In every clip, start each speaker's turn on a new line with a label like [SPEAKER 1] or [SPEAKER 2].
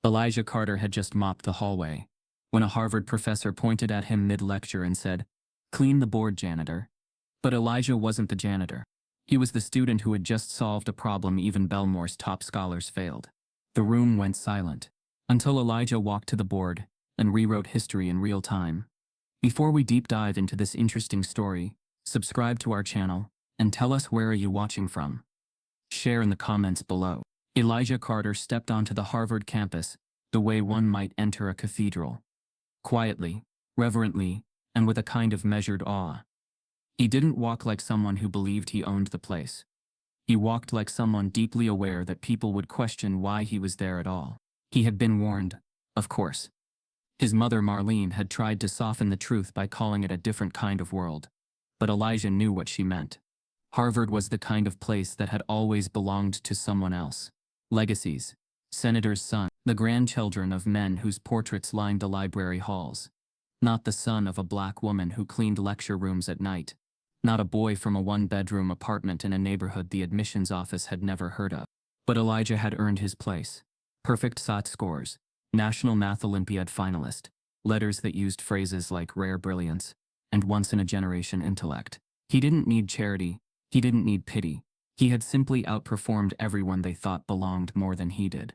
[SPEAKER 1] Elijah Carter had just mopped the hallway when a Harvard professor pointed at him mid-lecture and said, "Clean the board, janitor." But Elijah wasn't the janitor. He was the student who had just solved a problem even Belmore's top scholars failed. The room went silent until Elijah walked to the board and rewrote history in real time. Before we deep dive into this interesting story, subscribe to our channel and tell us where are you watching from. Share in the comments below. Elijah Carter stepped onto the Harvard campus the way one might enter a cathedral. Quietly, reverently, and with a kind of measured awe. He didn't walk like someone who believed he owned the place. He walked like someone deeply aware that people would question why he was there at all. He had been warned, of course. His mother Marlene had tried to soften the truth by calling it a different kind of world. But Elijah knew what she meant. Harvard was the kind of place that had always belonged to someone else. Legacies, senators' sons, the grandchildren of men whose portraits lined the library halls. Not the son of a black woman who cleaned lecture rooms at night. Not a boy from a one-bedroom apartment in a neighborhood the admissions office had never heard of. But Elijah had earned his place. Perfect SAT scores, National Math Olympiad finalist, letters that used phrases like rare brilliance and once-in-a-generation intellect. He didn't need charity. He didn't need pity. He had simply outperformed everyone they thought belonged more than he did.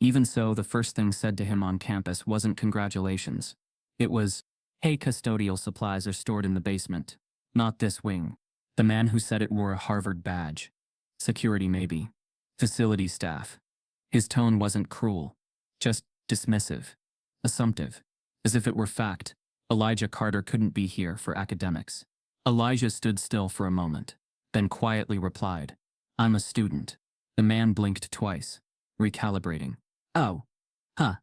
[SPEAKER 1] Even so, the first thing said to him on campus wasn't congratulations. It was, "Hey, custodial supplies are stored in the basement. Not this wing." The man who said it wore a Harvard badge. Security maybe. Facility staff. His tone wasn't cruel. Just dismissive. Assumptive. As if it were fact, Elijah Carter couldn't be here for academics. Elijah stood still for a moment, then quietly replied, "I'm a student." The man blinked twice, recalibrating. "Oh. Huh.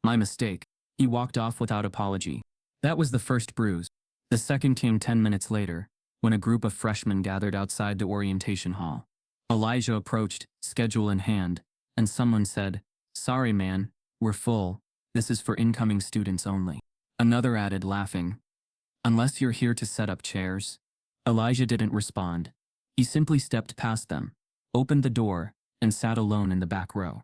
[SPEAKER 1] My mistake." He walked off without apology. That was the first bruise. The second came 10 minutes later, when a group of freshmen gathered outside the orientation hall. Elijah approached, schedule in hand, and someone said, "Sorry man, we're full. This is for incoming students only." Another added, laughing, "Unless you're here to set up chairs." Elijah didn't respond. He simply stepped past them, opened the door, and sat alone in the back row.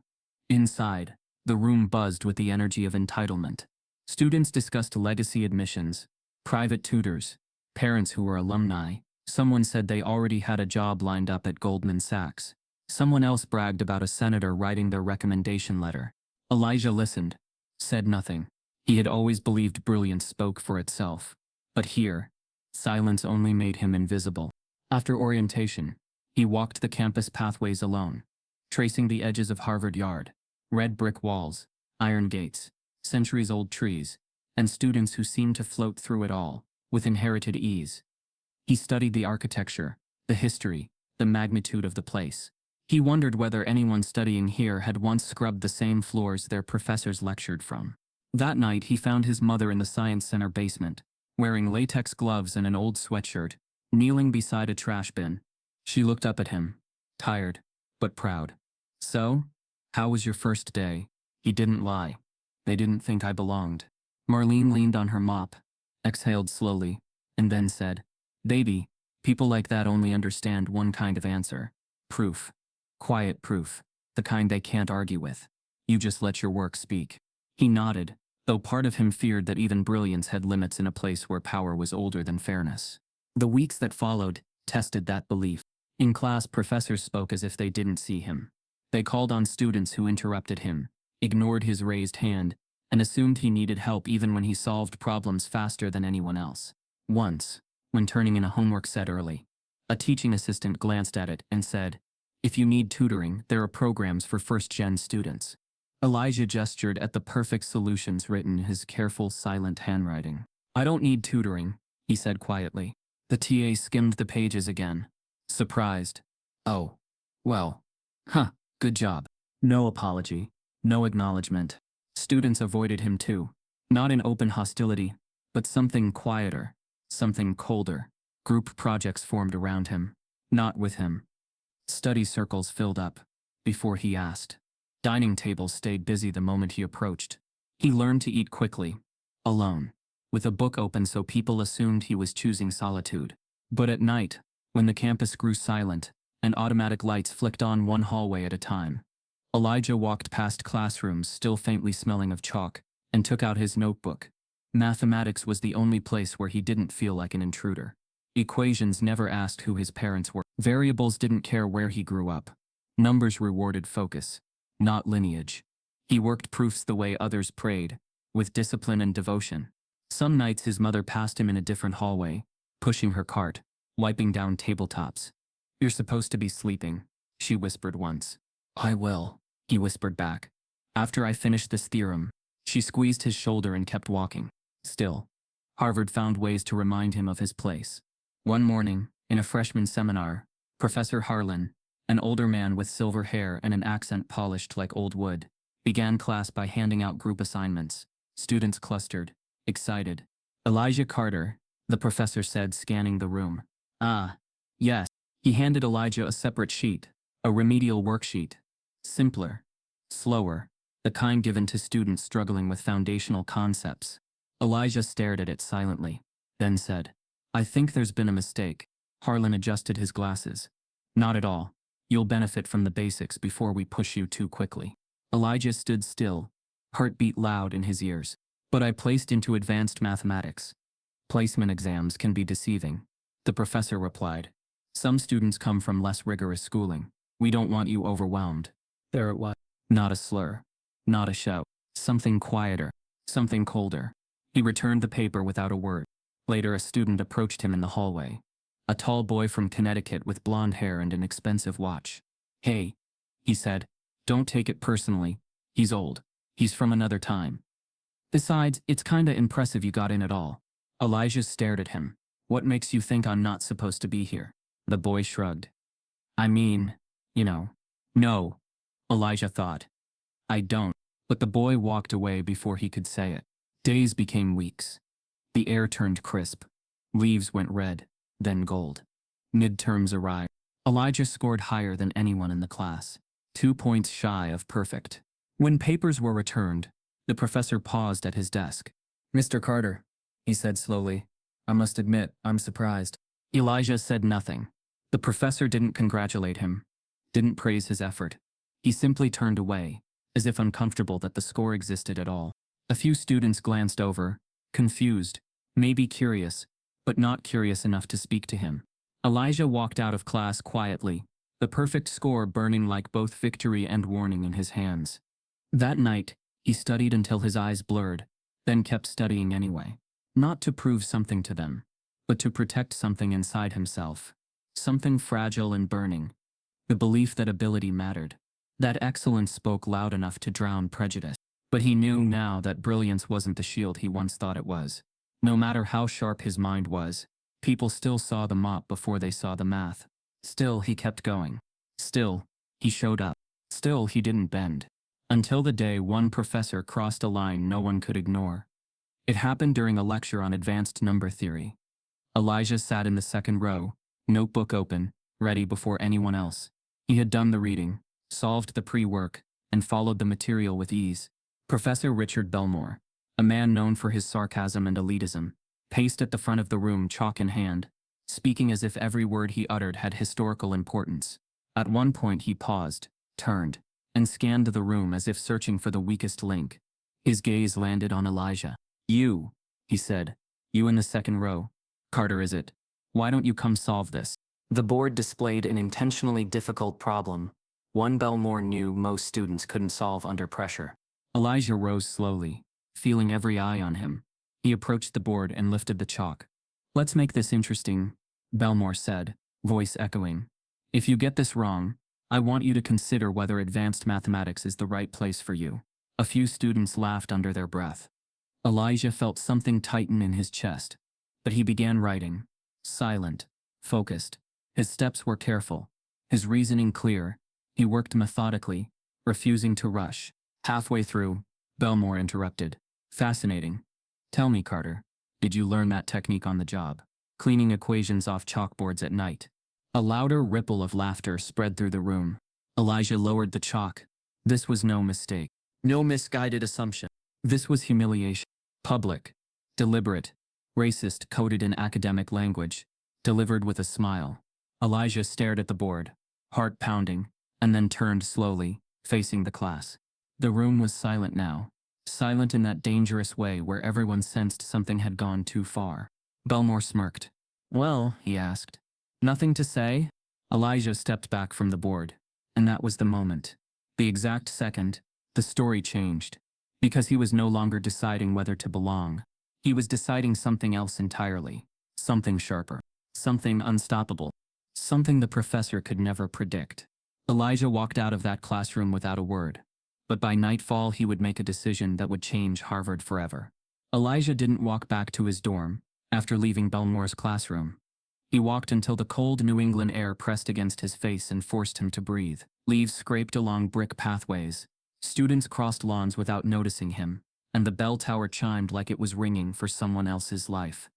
[SPEAKER 1] Inside, the room buzzed with the energy of entitlement. Students discussed legacy admissions, private tutors, parents who were alumni. Someone said they already had a job lined up at Goldman Sachs. Someone else bragged about a senator writing their recommendation letter. Elijah listened, said nothing. He had always believed brilliance spoke for itself. But here, silence only made him invisible. After orientation, he walked the campus pathways alone, tracing the edges of Harvard Yard. Red brick walls, iron gates, centuries-old trees, and students who seemed to float through it all, with inherited ease. He studied the architecture, the history, the magnitude of the place. He wondered whether anyone studying here had once scrubbed the same floors their professors lectured from. That night he found his mother in the Science Center basement, wearing latex gloves and an old sweatshirt, kneeling beside a trash bin. She looked up at him, tired, but proud. "So? How was your first day?" He didn't lie. "They didn't think I belonged." Marlene leaned on her mop, exhaled slowly, and then said, "Baby, people like that only understand one kind of answer. Proof. Quiet proof. The kind they can't argue with. You just let your work speak." He nodded, though part of him feared that even brilliance had limits in a place where power was older than fairness. The weeks that followed tested that belief. In class, professors spoke as if they didn't see him. They called on students who interrupted him, ignored his raised hand, and assumed he needed help even when he solved problems faster than anyone else. Once, when turning in a homework set early, a teaching assistant glanced at it and said, "If you need tutoring, there are programs for first-gen students." Elijah gestured at the perfect solutions written in his careful, silent handwriting. "I don't need tutoring," he said quietly. The TA skimmed the pages again, surprised. "Oh. Well. Huh. Good job." No apology, no acknowledgement. Students avoided him too. Not in open hostility, but something quieter, something colder. Group projects formed around him, not with him. Study circles filled up, before he asked. Dining tables stayed busy the moment he approached. He learned to eat quickly, alone, with a book open so people assumed he was choosing solitude. But at night, when the campus grew silent, and automatic lights flicked on one hallway at a time, Elijah walked past classrooms still faintly smelling of chalk and took out his notebook. Mathematics was the only place where he didn't feel like an intruder. Equations never asked who his parents were. Variables didn't care where he grew up. Numbers rewarded focus, not lineage. He worked proofs the way others prayed, with discipline and devotion. Some nights his mother passed him in a different hallway, pushing her cart, wiping down tabletops. "You're supposed to be sleeping," she whispered once. "I will," he whispered back. "After I finish this theorem." She squeezed his shoulder and kept walking. Still, Harvard found ways to remind him of his place. One morning, in a freshman seminar, Professor Harlan, an older man with silver hair and an accent polished like old wood, began class by handing out group assignments. Students clustered, excited. "Elijah Carter," the professor said, scanning the room. "Ah, yes." He handed Elijah a separate sheet, a remedial worksheet. Simpler, slower, the kind given to students struggling with foundational concepts. Elijah stared at it silently, then said, "I think there's been a mistake." Harlan adjusted his glasses. "Not at all. You'll benefit from the basics before we push you too quickly." Elijah stood still, heartbeat loud in his ears. "But I placed into advanced mathematics." "Placement exams can be deceiving," the professor replied. "Some students come from less rigorous schooling. We don't want you overwhelmed." There it was. Not a slur. Not a shout. Something quieter. Something colder. He returned the paper without a word. Later, a student approached him in the hallway. A tall boy from Connecticut with blonde hair and an expensive watch. "Hey," he said, "don't take it personally. He's old. He's from another time. Besides, it's kinda impressive you got in at all." Elijah stared at him. "What makes you think I'm not supposed to be here?" The boy shrugged. "I mean, you know." "No," Elijah thought. "I don't." But the boy walked away before he could say it. Days became weeks. The air turned crisp. Leaves went red, then gold. Midterms arrived. Elijah scored higher than anyone in the class, 2 points shy of perfect. When papers were returned, the professor paused at his desk. "Mr. Carter," he said slowly, "I must admit, I'm surprised." Elijah said nothing. The professor didn't congratulate him, didn't praise his effort. He simply turned away, as if uncomfortable that the score existed at all. A few students glanced over, confused, maybe curious, but not curious enough to speak to him. Elijah walked out of class quietly, the perfect score burning like both victory and warning in his hands. That night, he studied until his eyes blurred, then kept studying anyway. Not to prove something to them, but to protect something inside himself. Something fragile and burning. The belief that ability mattered. That excellence spoke loud enough to drown prejudice. But he knew now that brilliance wasn't the shield he once thought it was. No matter how sharp his mind was, people still saw the mop before they saw the math. Still, he kept going. Still, he showed up. Still, he didn't bend. Until the day one professor crossed a line no one could ignore. It happened during a lecture on advanced number theory. Elijah sat in the second row, notebook open, ready before anyone else. He had done the reading, solved the pre-work, and followed the material with ease. Professor Richard Belmore, a man known for his sarcasm and elitism, paced at the front of the room, chalk in hand, speaking as if every word he uttered had historical importance. At one point he paused, turned, and scanned the room as if searching for the weakest link. His gaze landed on Elijah. "You," he said. "You in the second row. Carter, is it? Why don't you come solve this?" The board displayed an intentionally difficult problem, one Belmore knew most students couldn't solve under pressure. Elijah rose slowly, feeling every eye on him. He approached the board and lifted the chalk. "Let's make this interesting," Belmore said, voice echoing. "If you get this wrong, I want you to consider whether advanced mathematics is the right place for you." A few students laughed under their breath. Elijah felt something tighten in his chest, but he began writing, silent, focused. His steps were careful, his reasoning clear. He worked methodically, refusing to rush. Halfway through, Belmore interrupted. "Fascinating. Tell me, Carter, did you learn that technique on the job? Cleaning equations off chalkboards at night?" A louder ripple of laughter spread through the room. Elijah lowered the chalk. This was no mistake. No misguided assumption. This was humiliation. Public, deliberate, racist, coded in academic language, delivered with a smile. Elijah stared at the board, heart pounding, and then turned slowly, facing the class. The room was silent now. Silent in that dangerous way where everyone sensed something had gone too far. Belmore smirked. "Well," he asked. "Nothing to say?" Elijah stepped back from the board. And that was the moment. The exact second, the story changed. Because he was no longer deciding whether to belong. He was deciding something else entirely. Something sharper. Something unstoppable. Something the professor could never predict. Elijah walked out of that classroom without a word. But by nightfall he would make a decision that would change Harvard forever. Elijah didn't walk back to his dorm after leaving Belmore's classroom. He walked until the cold New England air pressed against his face and forced him to breathe. Leaves scraped along brick pathways. Students crossed lawns without noticing him, and the bell tower chimed like it was ringing for someone else's life.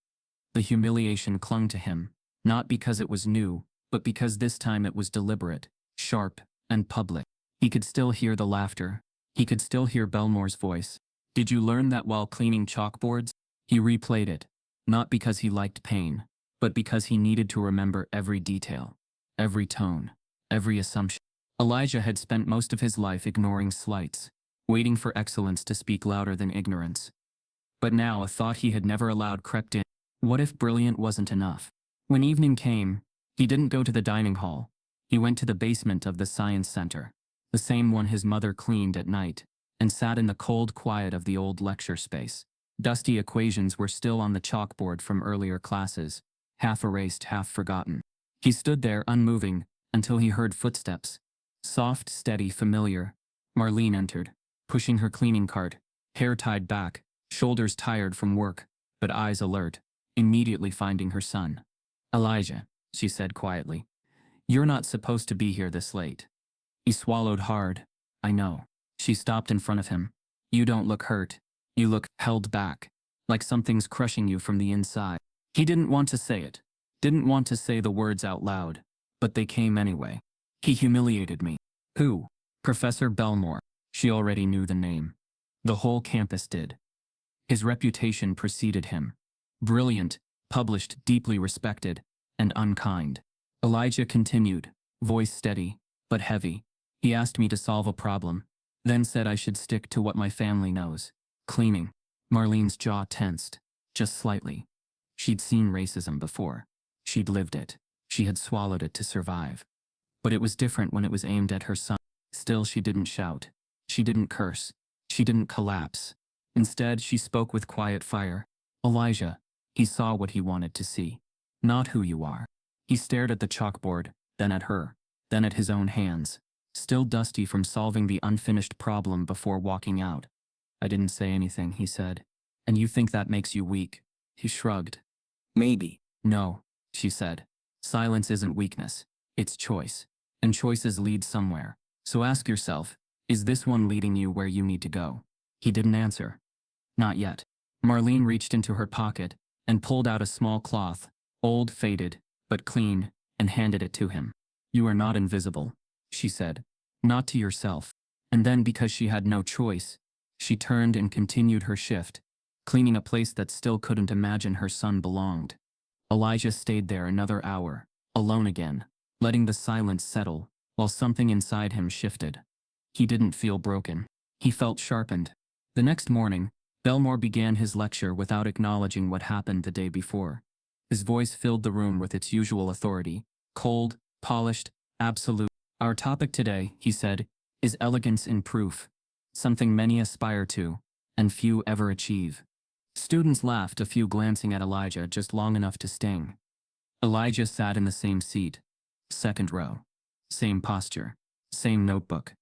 [SPEAKER 1] The humiliation clung to him, not because it was new, but because this time it was deliberate, sharp, and public. He could still hear the laughter. He could still hear Belmore's voice. "Did you learn that while cleaning chalkboards?" He replayed it, not because he liked pain, but because he needed to remember every detail, every tone, every assumption. Elijah had spent most of his life ignoring slights, waiting for excellence to speak louder than ignorance. But now a thought he had never allowed crept in. What if brilliant wasn't enough? When evening came, he didn't go to the dining hall. He went to the basement of the science center, the same one his mother cleaned at night, and sat in the cold quiet of the old lecture space. Dusty equations were still on the chalkboard from earlier classes, half erased, half forgotten. He stood there unmoving until he heard footsteps. Soft, steady, familiar. Marlene entered, pushing her cleaning cart, hair tied back, shoulders tired from work, but eyes alert, immediately finding her son. "Elijah," she said quietly, "you're not supposed to be here this late." He swallowed hard. "I know." She stopped in front of him. "You don't look hurt. You look held back, like something's crushing you from the inside." He didn't want to say it, didn't want to say the words out loud, but they came anyway. "He humiliated me." Who? Professor Belmore. She already knew the name. The whole campus did. His reputation preceded him. Brilliant, published, deeply respected, and unkind. Elijah continued, voice steady, but heavy. "He asked me to solve a problem, then said I should stick to what my family knows. Cleaning." Marlene's jaw tensed, just slightly. She'd seen racism before. She'd lived it. She had swallowed it to survive. But it was different when it was aimed at her son. Still, she didn't shout. She didn't curse. She didn't collapse. Instead, she spoke with quiet fire. "Elijah." He saw what he wanted to see. "Not who you are." He stared at the chalkboard, then at her, then at his own hands, still dusty from solving the unfinished problem before walking out. "I didn't say anything," he said. "And you think that makes you weak?" He shrugged. "Maybe." "No," she said. "Silence isn't weakness. It's choice. And choices lead somewhere. So ask yourself, is this one leading you where you need to go?" He didn't answer. "Not yet." Marlene reached into her pocket and pulled out a small cloth, old, faded, but clean, and handed it to him. "You are not invisible," she said. "Not to yourself." And then, because she had no choice, she turned and continued her shift, cleaning a place that still couldn't imagine her son belonged. Elijah stayed there another hour, alone again, letting the silence settle, while something inside him shifted. He didn't feel broken. He felt sharpened. The next morning, Belmore began his lecture without acknowledging what happened the day before. His voice filled the room with its usual authority, cold, polished, absolute. "Our topic today," he said, "is elegance in proof, something many aspire to, and few ever achieve." Students laughed, a few glancing at Elijah just long enough to sting. Elijah sat in the same seat, second row, same posture, same notebook.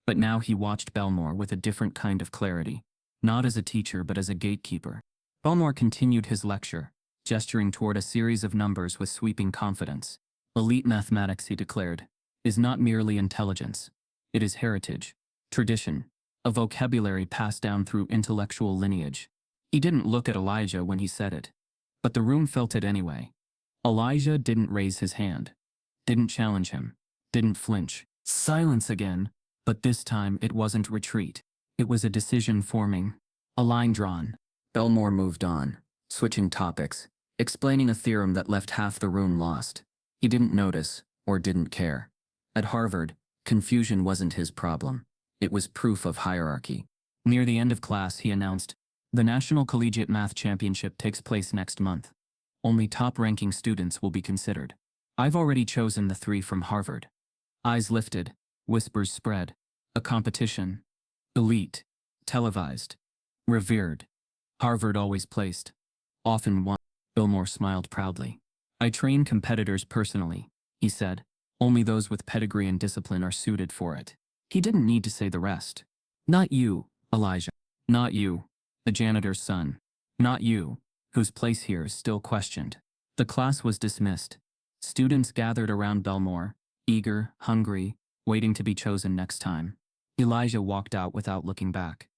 [SPEAKER 1] But now he watched Belmore with a different kind of clarity, not as a teacher but as a gatekeeper. Belmore continued his lecture, gesturing toward a series of numbers with sweeping confidence. "Elite mathematics," he declared, "is not merely intelligence. It is heritage, tradition, a vocabulary passed down through intellectual lineage." He didn't look at Elijah when he said it, but the room felt it anyway. Elijah didn't raise his hand, didn't challenge him, didn't flinch. Silence again, but this time it wasn't retreat. It was a decision forming, a line drawn. Belmore moved on, switching topics, explaining a theorem that left half the room lost. He didn't notice, or didn't care. At Harvard, confusion wasn't his problem. It was proof of hierarchy. Near the end of class, he announced, "The National Collegiate Math Championship takes place next month. Only top-ranking students will be considered. I've already chosen the 3 from Harvard." Eyes lifted, whispers spread. A competition. Elite. Televised. Revered. Harvard always placed. Often won. Billmore smiled proudly. "I train competitors personally," he said. "Only those with pedigree and discipline are suited for it." He didn't need to say the rest. "Not you, Elijah. Not you, the janitor's son. Not you, whose place here is still questioned." The class was dismissed. Students gathered around Belmore, eager, hungry, waiting to be chosen next time. Elijah walked out without looking back.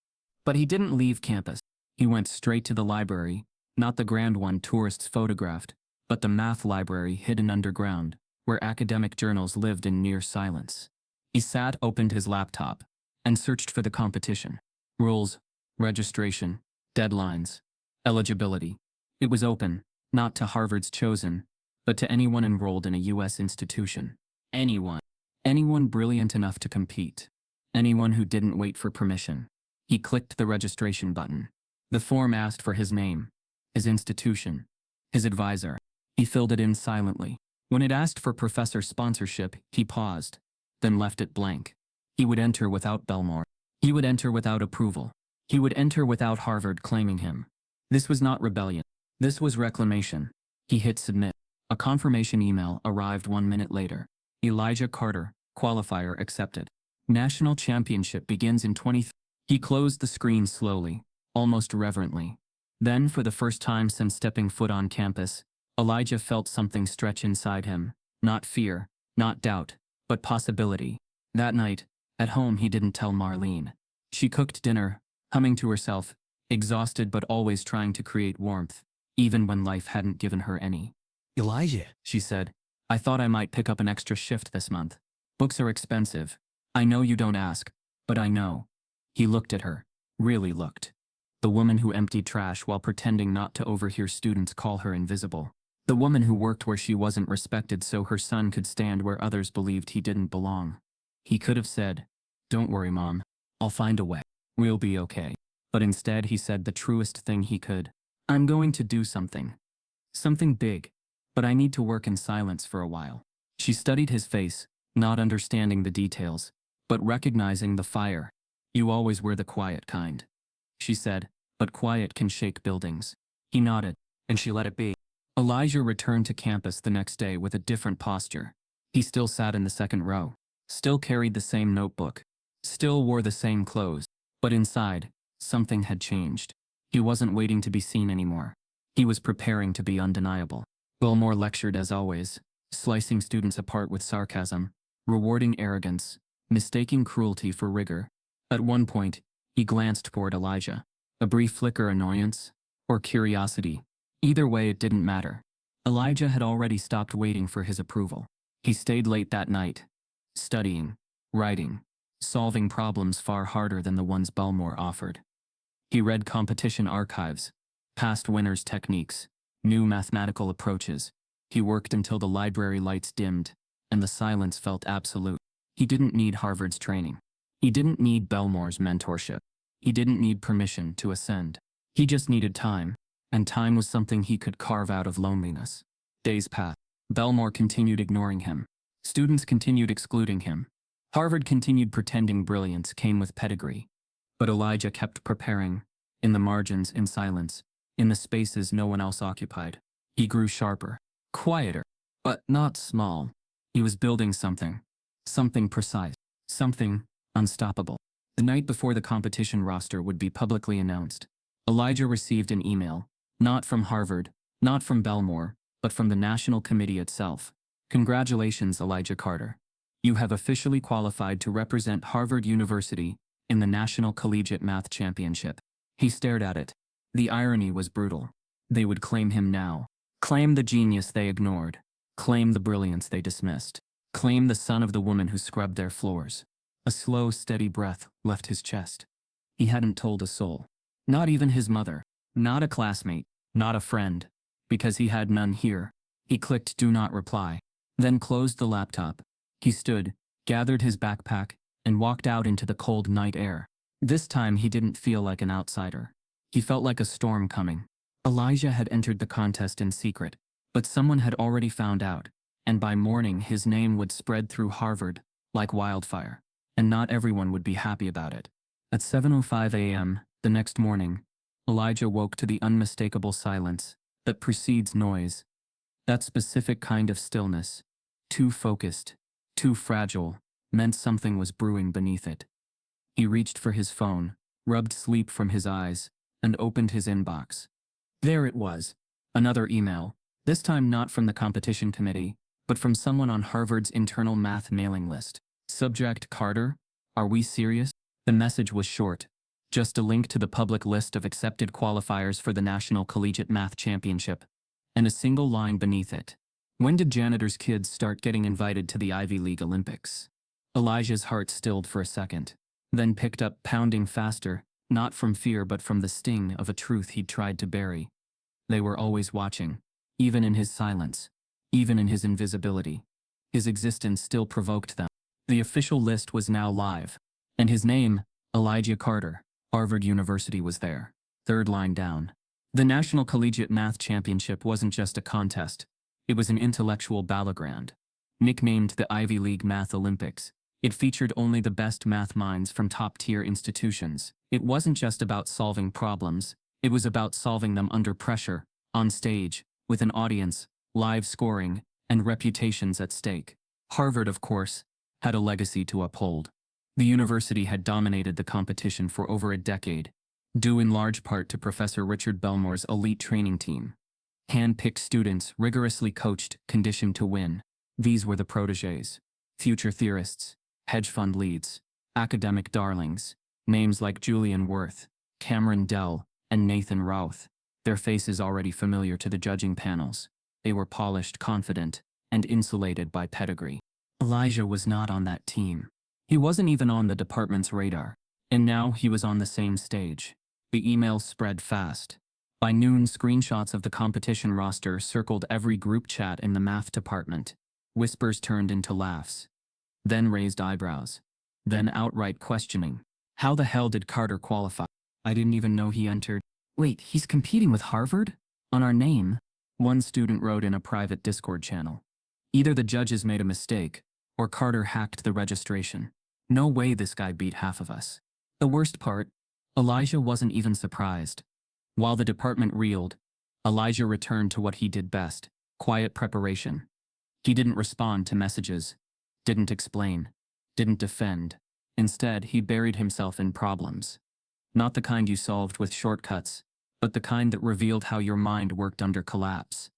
[SPEAKER 1] But he didn't leave campus. He went straight to the library, not the grand one tourists photographed, but the math library hidden underground, where academic journals lived in near silence. He opened his laptop, and searched for the competition. Rules, registration, deadlines, eligibility. It was open, not to Harvard's chosen, but to anyone enrolled in a U.S. institution. Anyone. Anyone brilliant enough to compete. Anyone who didn't wait for permission. He clicked the registration button. The form asked for his name, his institution, his advisor. He filled it in silently. When it asked for professor sponsorship, he paused, then left it blank. He would enter without Belmore. He would enter without approval. He would enter without Harvard claiming him. This was not rebellion. This was reclamation. He hit submit. A confirmation email arrived 1 minute later. Elijah Carter, qualifier accepted. National championship begins in 20. He closed the screen slowly, almost reverently. Then, for the first time since stepping foot on campus, Elijah felt something stretch inside him. Not fear, not doubt, but possibility. That night, at home, he didn't tell Marlene. She cooked dinner, humming to herself, exhausted but always trying to create warmth, even when life hadn't given her any.
[SPEAKER 2] "Elijah,"
[SPEAKER 1] she said, "I thought I might pick up an extra shift this month. Books are expensive. I know you don't ask, but I know." He looked at her, really looked. The woman who emptied trash while pretending not to overhear students call her invisible. The woman who worked where she wasn't respected so her son could stand where others believed he didn't belong. He could have said, "Don't worry, Mom. I'll find a way. We'll be okay." But instead he said the truest thing he could. "I'm going to do something. Something big. But I need to work in silence for a while." She studied his face, not understanding the details, but recognizing the fire. "You always were the quiet kind," she said, "but quiet can shake buildings." He nodded, and she let it be. Elijah returned to campus the next day with a different posture. He still sat in the second row, still carried the same notebook, still wore the same clothes, but inside, something had changed. He wasn't waiting to be seen anymore. He was preparing to be undeniable. Belmore lectured as always, slicing students apart with sarcasm, rewarding arrogance, mistaking cruelty for rigor. At one point, he glanced toward Elijah. A brief flicker annoyance, or curiosity. Either way, it didn't matter. Elijah had already stopped waiting for his approval. He stayed late that night, studying, writing, solving problems far harder than the ones Belmore offered. He read competition archives, past winners' techniques, new mathematical approaches. He worked until the library lights dimmed, and the silence felt absolute. He didn't need Harvard's training. He didn't need Belmore's mentorship. He didn't need permission to ascend. He just needed time, and time was something he could carve out of loneliness. Days passed. Belmore continued ignoring him. Students continued excluding him. Harvard continued pretending brilliance came with pedigree. But Elijah kept preparing, in the margins, in silence, in the spaces no one else occupied. He grew sharper, quieter, but not small. He was building something. Something precise. Something unstoppable. The night before the competition roster would be publicly announced, Elijah received an email, not from Harvard, not from Belmore, but from the National Committee itself. "Congratulations, Elijah Carter. You have officially qualified to represent Harvard University in the National Collegiate Math Championship." He stared at it. The irony was brutal. They would claim him now. Claim the genius they ignored. Claim the brilliance they dismissed. Claim the son of the woman who scrubbed their floors. A slow, steady breath left his chest. He hadn't told a soul. Not even his mother. Not a classmate. Not a friend. Because he had none here. He clicked do not reply. Then closed the laptop. He stood, gathered his backpack, and walked out into the cold night air. This time he didn't feel like an outsider. He felt like a storm coming. Elijah had entered the contest in secret, but someone had already found out, and by morning his name would spread through Harvard like wildfire, and not everyone would be happy about it. At 7:05 a.m. the next morning, Elijah woke to the unmistakable silence that precedes noise. That specific kind of stillness, too focused, too fragile, meant something was brewing beneath it. He reached for his phone, rubbed sleep from his eyes, and opened his inbox. There it was, another email, this time not from the competition committee, but from someone on Harvard's internal math mailing list. Subject: Carter, are we serious? The message was short, just a link to the public list of accepted qualifiers for the National Collegiate Math Championship, and a single line beneath it. When did janitor's kids start getting invited to the Ivy League Olympics? Elijah's heart stilled for a second, then picked up, pounding faster, not from fear but from the sting of a truth he'd tried to bury. They were always watching, even in his silence, even in his invisibility. His existence still provoked them. The official list was now live, and his name, Elijah Carter, Harvard University, was there. Third line down. The National Collegiate Math Championship wasn't just a contest, it was an intellectual battleground. Nicknamed the Ivy League Math Olympics, it featured only the best math minds from top-tier institutions. It wasn't just about solving problems, it was about solving them under pressure, on stage, with an audience, live scoring, and reputations at stake. Harvard, of course, had a legacy to uphold. The university had dominated the competition for over a decade, due in large part to Professor Richard Belmore's elite training team. Hand-picked students, rigorously coached, conditioned to win. These were the protégés, future theorists, hedge fund leads, academic darlings, names like Julian Worth, Cameron Dell, and Nathan Routh. Their faces already familiar to the judging panels. They were polished, confident, and insulated by pedigree. Elijah was not on that team. He wasn't even on the department's radar. And now he was on the same stage. The emails spread fast. By noon, screenshots of the competition roster circled every group chat in the math department. Whispers turned into laughs. Then raised eyebrows. Then outright questioning. How the hell did Carter qualify? I didn't even know he entered. Wait, he's competing with Harvard? On our name? One student wrote in a private Discord channel. Either the judges made a mistake, or Carter hacked the registration. No way this guy beat half of us. The worst part, Elijah wasn't even surprised. While the department reeled, Elijah returned to what he did best, quiet preparation. He didn't respond to messages, didn't explain, didn't defend. Instead, he buried himself in problems. Not the kind you solved with shortcuts, but the kind that revealed how your mind worked under collapse.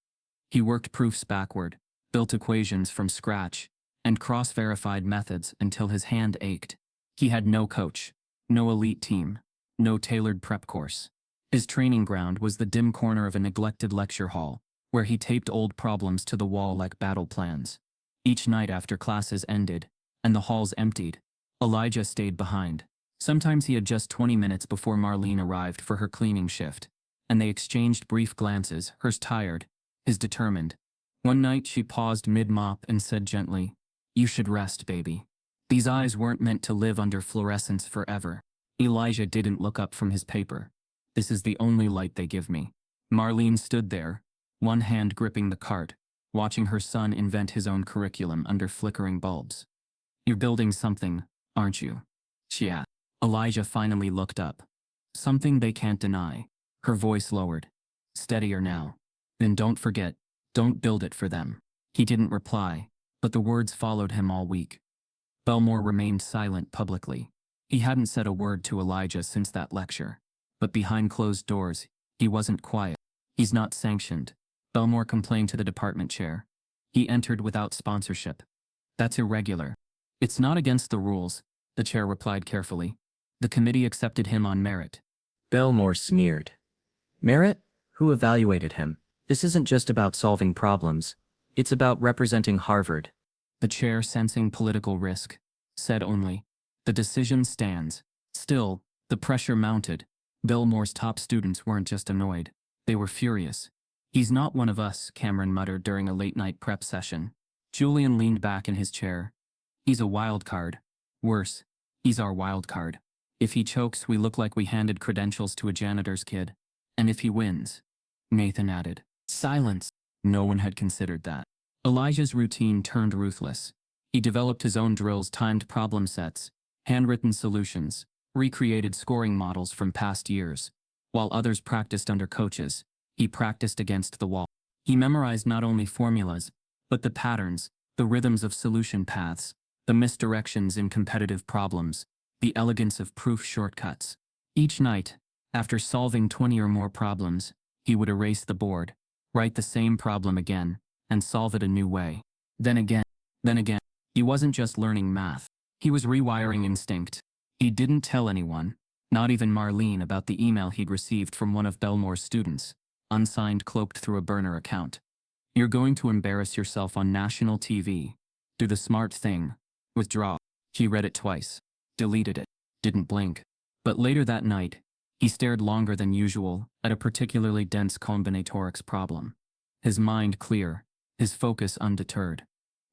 [SPEAKER 1] He worked proofs backward, built equations from scratch, and cross-verified methods until his hand ached. He had no coach, no elite team, no tailored prep course. His training ground was the dim corner of a neglected lecture hall, where he taped old problems to the wall like battle plans. Each night after classes ended, and the halls emptied, Elijah stayed behind. Sometimes he had just 20 minutes before Marlene arrived for her cleaning shift, and they exchanged brief glances, hers tired, his determined. One night she paused mid-mop and said gently, "You should rest, baby." These eyes weren't meant to live under fluorescence forever. Elijah didn't look up from his paper. "This is the only light they give me." Marlene stood there, one hand gripping the cart, watching her son invent his own curriculum under flickering bulbs. "You're building something, aren't you?" she asked. Elijah finally looked up. "Something they can't deny." Her voice lowered. "Steadier now. Then don't forget, don't build it for them." He didn't reply, but the words followed him all week. Belmore remained silent publicly. He hadn't said a word to Elijah since that lecture. But behind closed doors, he wasn't quiet. "He's not sanctioned," Belmore complained to the department chair. "He entered without sponsorship. That's irregular." "It's not against the rules," the chair replied carefully. "The committee accepted him on merit."
[SPEAKER 2] Belmore sneered. "Merit? Who evaluated him? This isn't just about solving problems. It's about representing Harvard."
[SPEAKER 1] The chair, sensing political risk, said only, "The decision stands." Still, the pressure mounted. Belmore's top students weren't just annoyed. They were furious. "He's not one of us," Cameron muttered during a late-night prep session. Julian leaned back in his chair. "He's a wild card. Worse, He's our wild card. If he chokes, we look like we handed credentials to a janitor's kid. And if he wins, Nathan added. Silence. No one had considered that. Elijah's routine turned ruthless. He developed his own drills, timed problem sets, handwritten solutions, recreated scoring models from past years. While others practiced under coaches, he practiced against the wall. He memorized not only formulas, but the patterns, the rhythms of solution paths, the misdirections in competitive problems, the elegance of proof shortcuts. Each night, after solving 20 or more problems, he would erase the board, write the same problem again, and solve it a new way. Then again. He wasn't just learning math. He was rewiring instinct. He didn't tell anyone, not even Marlene, about the email he'd received from one of Belmore's students, unsigned, cloaked through a burner account. You're going to embarrass yourself on national TV. Do the smart thing. Withdraw. He read it twice, deleted it, didn't blink. But later that night, he stared longer than usual at a particularly dense combinatorics problem. His mind clear, his focus undeterred.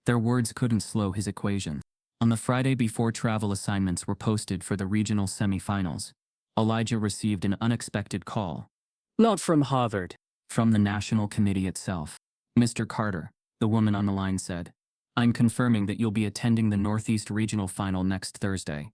[SPEAKER 1] Their words couldn't slow his equation. On the Friday before travel assignments were posted for the regional semifinals, Elijah received an unexpected call.
[SPEAKER 2] Not from Harvard.
[SPEAKER 1] From the national committee itself. Mr. Carter, the woman on the line said, I'm confirming that you'll be attending the Northeast Regional Final next Thursday.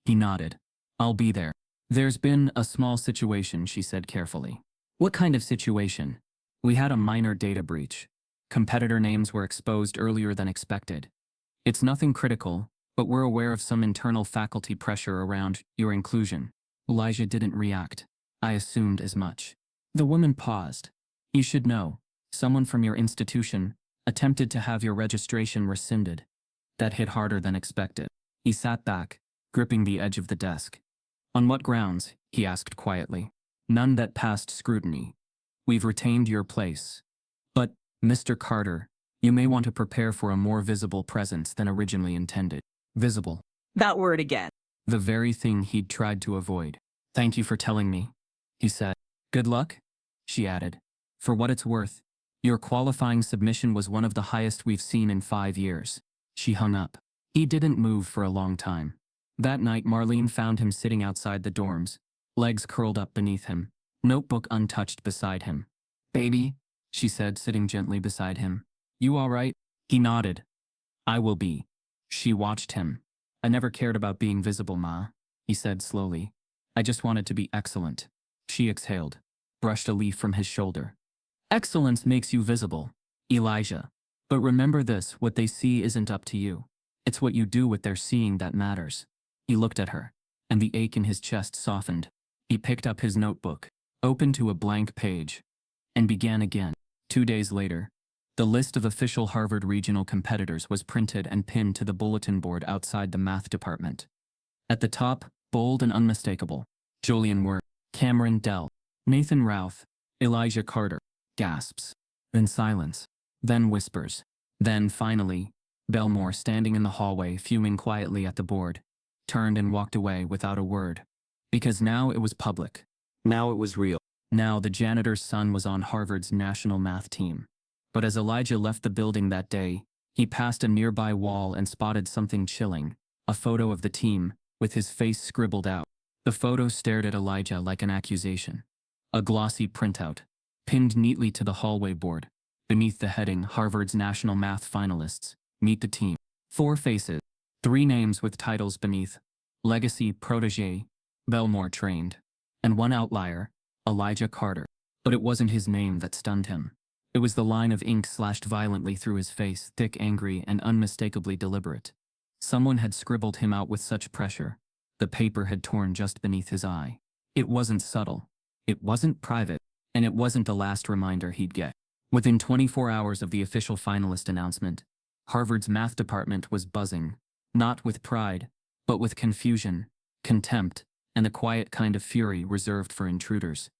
[SPEAKER 1] He nodded. I'll be there. There's been a small situation, she said carefully. What kind of situation? We had a minor data breach. Competitor names were exposed earlier than expected. It's nothing critical, but we're aware of some internal faculty pressure around your inclusion. Elijah didn't react. I assumed as much. The woman paused. You should know, someone from your institution attempted to have your registration rescinded. That hit harder than expected. He sat back, gripping the edge of the desk. On what grounds? He asked quietly. None that passed scrutiny. We've retained your place. But, Mr. Carter, you may want to prepare for a more visible presence than originally intended. Visible.
[SPEAKER 3] That word again.
[SPEAKER 1] The very thing he'd tried to avoid. Thank you for telling me, he said. Good luck, she added. For what it's worth, your qualifying submission was one of the highest we've seen in 5 years. She hung up. He didn't move for a long time. That night Marlene found him sitting outside the dorms, legs curled up beneath him, notebook untouched beside him. Baby, she said, sitting gently beside him. You all right? He nodded. I will be. She watched him. I never cared about being visible, Ma, he said slowly. I just wanted to be excellent. She exhaled, brushed a leaf from his shoulder. Excellence makes you visible, Elijah. But remember this, what they see isn't up to you. It's what you do with their seeing that matters. He looked at her, and the ache in his chest softened. He picked up his notebook, opened to a blank page, and began again. 2 days later, the list of official Harvard regional competitors was printed and pinned to the bulletin board outside the math department. At the top, bold and unmistakable, Julian Wirth, Cameron Dell, Nathan Routh, Elijah Carter. Gasps. Then silence. Then whispers. Then, finally, Belmore, standing in the hallway fuming quietly at the board, turned and walked away without a word. Because now it was public. Now it was real. Now the janitor's son was on Harvard's national math team. But as Elijah left the building that day, he passed a nearby wall and spotted something chilling, a photo of the team, with his face scribbled out. The photo stared at Elijah like an accusation. A glossy printout, pinned neatly to the hallway board. Beneath the heading, Harvard's National Math Finalists, meet the team. 4 faces. 3 names with titles beneath. Legacy Protégé, Belmore trained. And 1 outlier, Elijah Carter. But it wasn't his name that stunned him. It was the line of ink slashed violently through his face, thick, angry, and unmistakably deliberate. Someone had scribbled him out with such pressure. The paper had torn just beneath his eye. It wasn't subtle. It wasn't private. And it wasn't the last reminder he'd get. Within 24 hours of the official finalist announcement, Harvard's math department was buzzing, not with pride, but with confusion, contempt, and the quiet kind of fury reserved for intruders.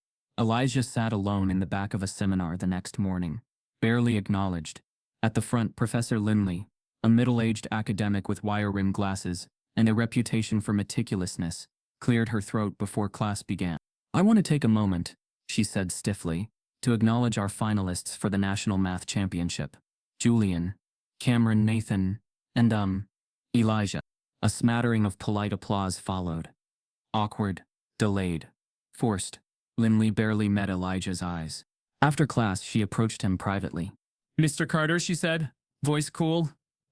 [SPEAKER 1] Elijah sat alone in the back of a seminar the next morning, barely acknowledged. At the front, Professor Lindley, a middle-aged academic with wire-rimmed glasses and a reputation for meticulousness, cleared her throat before class began. I want to take a moment, she said stiffly, to acknowledge our finalists for the National Math Championship. Julian, Cameron, Nathan, and Elijah. A smattering of polite applause followed. Awkward, delayed, forced. Lindley barely met Elijah's eyes. After class, she approached him privately. "Mr. Carter," she said, voice cool,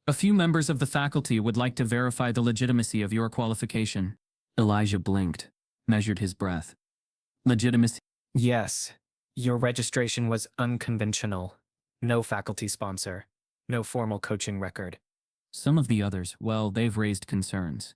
[SPEAKER 1] "a few members of the faculty would like to verify the legitimacy of your qualification." Elijah blinked, measured his breath. Legitimacy?
[SPEAKER 3] Yes, your registration was unconventional. No faculty sponsor. No formal coaching record.
[SPEAKER 1] Some of the others, well, they've raised concerns.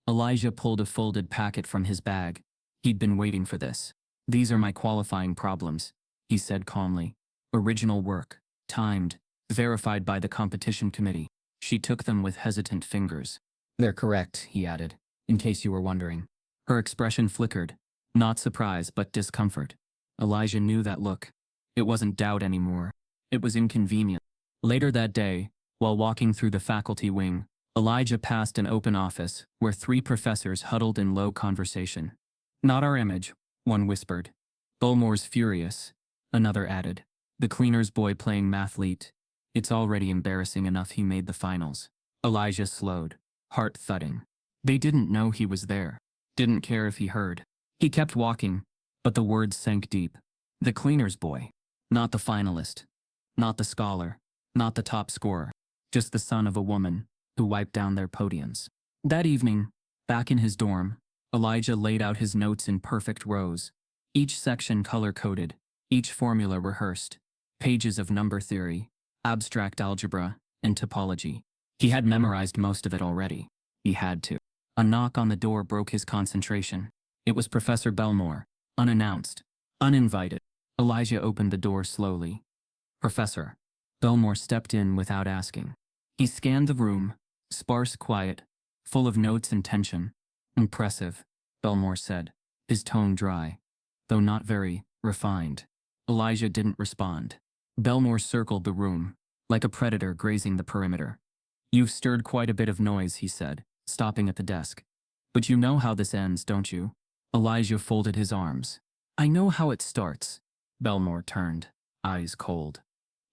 [SPEAKER 1] Elijah pulled a folded packet from his bag. He'd been waiting for this. "These are my qualifying problems," he said calmly. "Original work, timed, verified by the competition committee." She took them with hesitant fingers. "They're correct," he added, "in case you were wondering." Her expression flickered. Not surprise, but discomfort. Elijah knew that look. It wasn't doubt anymore. It was inconvenient. Later that day, while walking through the faculty wing, Elijah passed an open office where 3 professors huddled in low conversation. "Not our image," one whispered. "Bullmore's furious," another added. "The cleaner's boy playing mathlete. It's already embarrassing enough he made the finals." Elijah slowed, heart thudding. They didn't know he was there. Didn't care if he heard. He kept walking, but the words sank deep. The cleaner's boy. Not the finalist. Not the scholar. Not the top scorer. Just the son of a woman who wiped down their podiums. That evening, back in his dorm, Elijah laid out his notes in perfect rows. Each section color-coded, each formula rehearsed. Pages of number theory, abstract algebra, and topology. He had memorized most of it already. He had to. A knock on the door broke his concentration. It was Professor Belmore, unannounced, uninvited. Elijah opened the door slowly. "Professor." Belmore stepped in without asking. He scanned the room, sparse quiet, full of notes and tension. "Impressive," Belmore said, his tone dry, though not very refined. Elijah didn't respond. Belmore circled the room, like a predator grazing the perimeter. "You've stirred quite a bit of noise," he said, stopping at the desk. "But you know how this ends, don't you?" Elijah folded his arms. "I know how it starts." Belmore turned, eyes cold.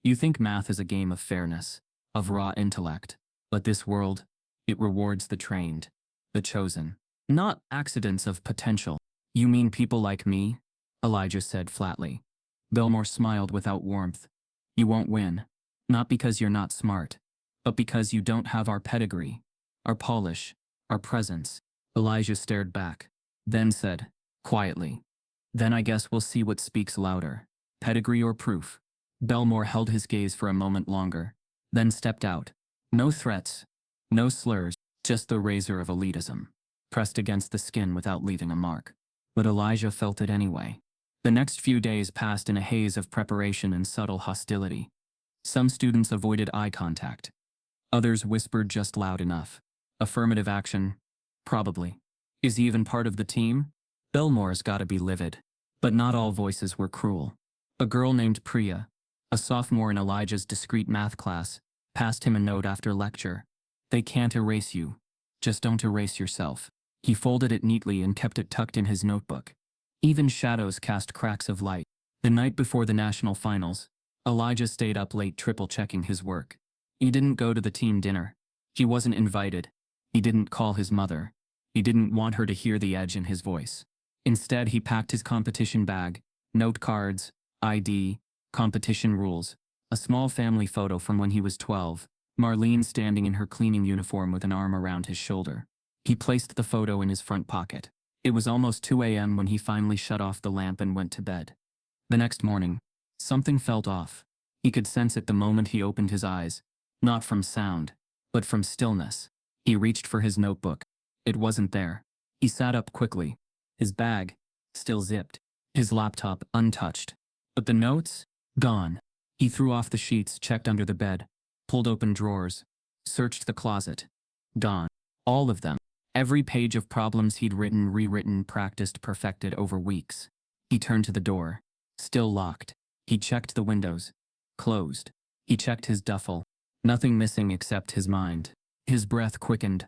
[SPEAKER 1] "You think math is a game of fairness, of raw intellect. But this world, it rewards the trained, the chosen. Not accidents of potential." "You mean people like me?" Elijah said flatly. Belmore smiled without warmth. "You won't win. Not because you're not smart, but because you don't have our pedigree, our polish, our presence." Elijah stared back, then said, quietly, "Then I guess we'll see what speaks louder, pedigree or proof." Belmore held his gaze for a moment longer, then stepped out. No threats, no slurs, just the razor of elitism, pressed against the skin without leaving a mark. But Elijah felt it anyway. The next few days passed in a haze of preparation and subtle hostility. Some students avoided eye contact. Others whispered just loud enough. "Affirmative action? Probably. Is he even part of the team?" Belmore's gotta be livid. But not all voices were cruel. A girl named Priya, a sophomore in Elijah's discrete math class, passed him a note after lecture. "They can't erase you. Just don't erase yourself." He folded it neatly and kept it tucked in his notebook. Even shadows cast cracks of light. The night before the national finals, Elijah stayed up late triple-checking his work. He didn't go to the team dinner. He wasn't invited. He didn't call his mother. He didn't want her to hear the edge in his voice. Instead, he packed his competition bag, note cards, ID, competition rules, a small family photo from when he was 12, Marlene standing in her cleaning uniform with an arm around his shoulder. He placed the photo in his front pocket. It was almost 2 a.m. when he finally shut off the lamp and went to bed. The next morning, something felt off. He could sense it the moment he opened his eyes, not from sound, but from stillness. He reached for his notebook. It wasn't there. He sat up quickly, his bag still zipped, his laptop untouched. But the notes? Gone. He threw off the sheets, checked under the bed, pulled open drawers, searched the closet. Gone. All of them. Every page of problems he'd written, rewritten, practiced, perfected over weeks. He turned to the door. Still locked. He checked the windows. Closed. He checked his duffel. Nothing missing except his mind. His breath quickened,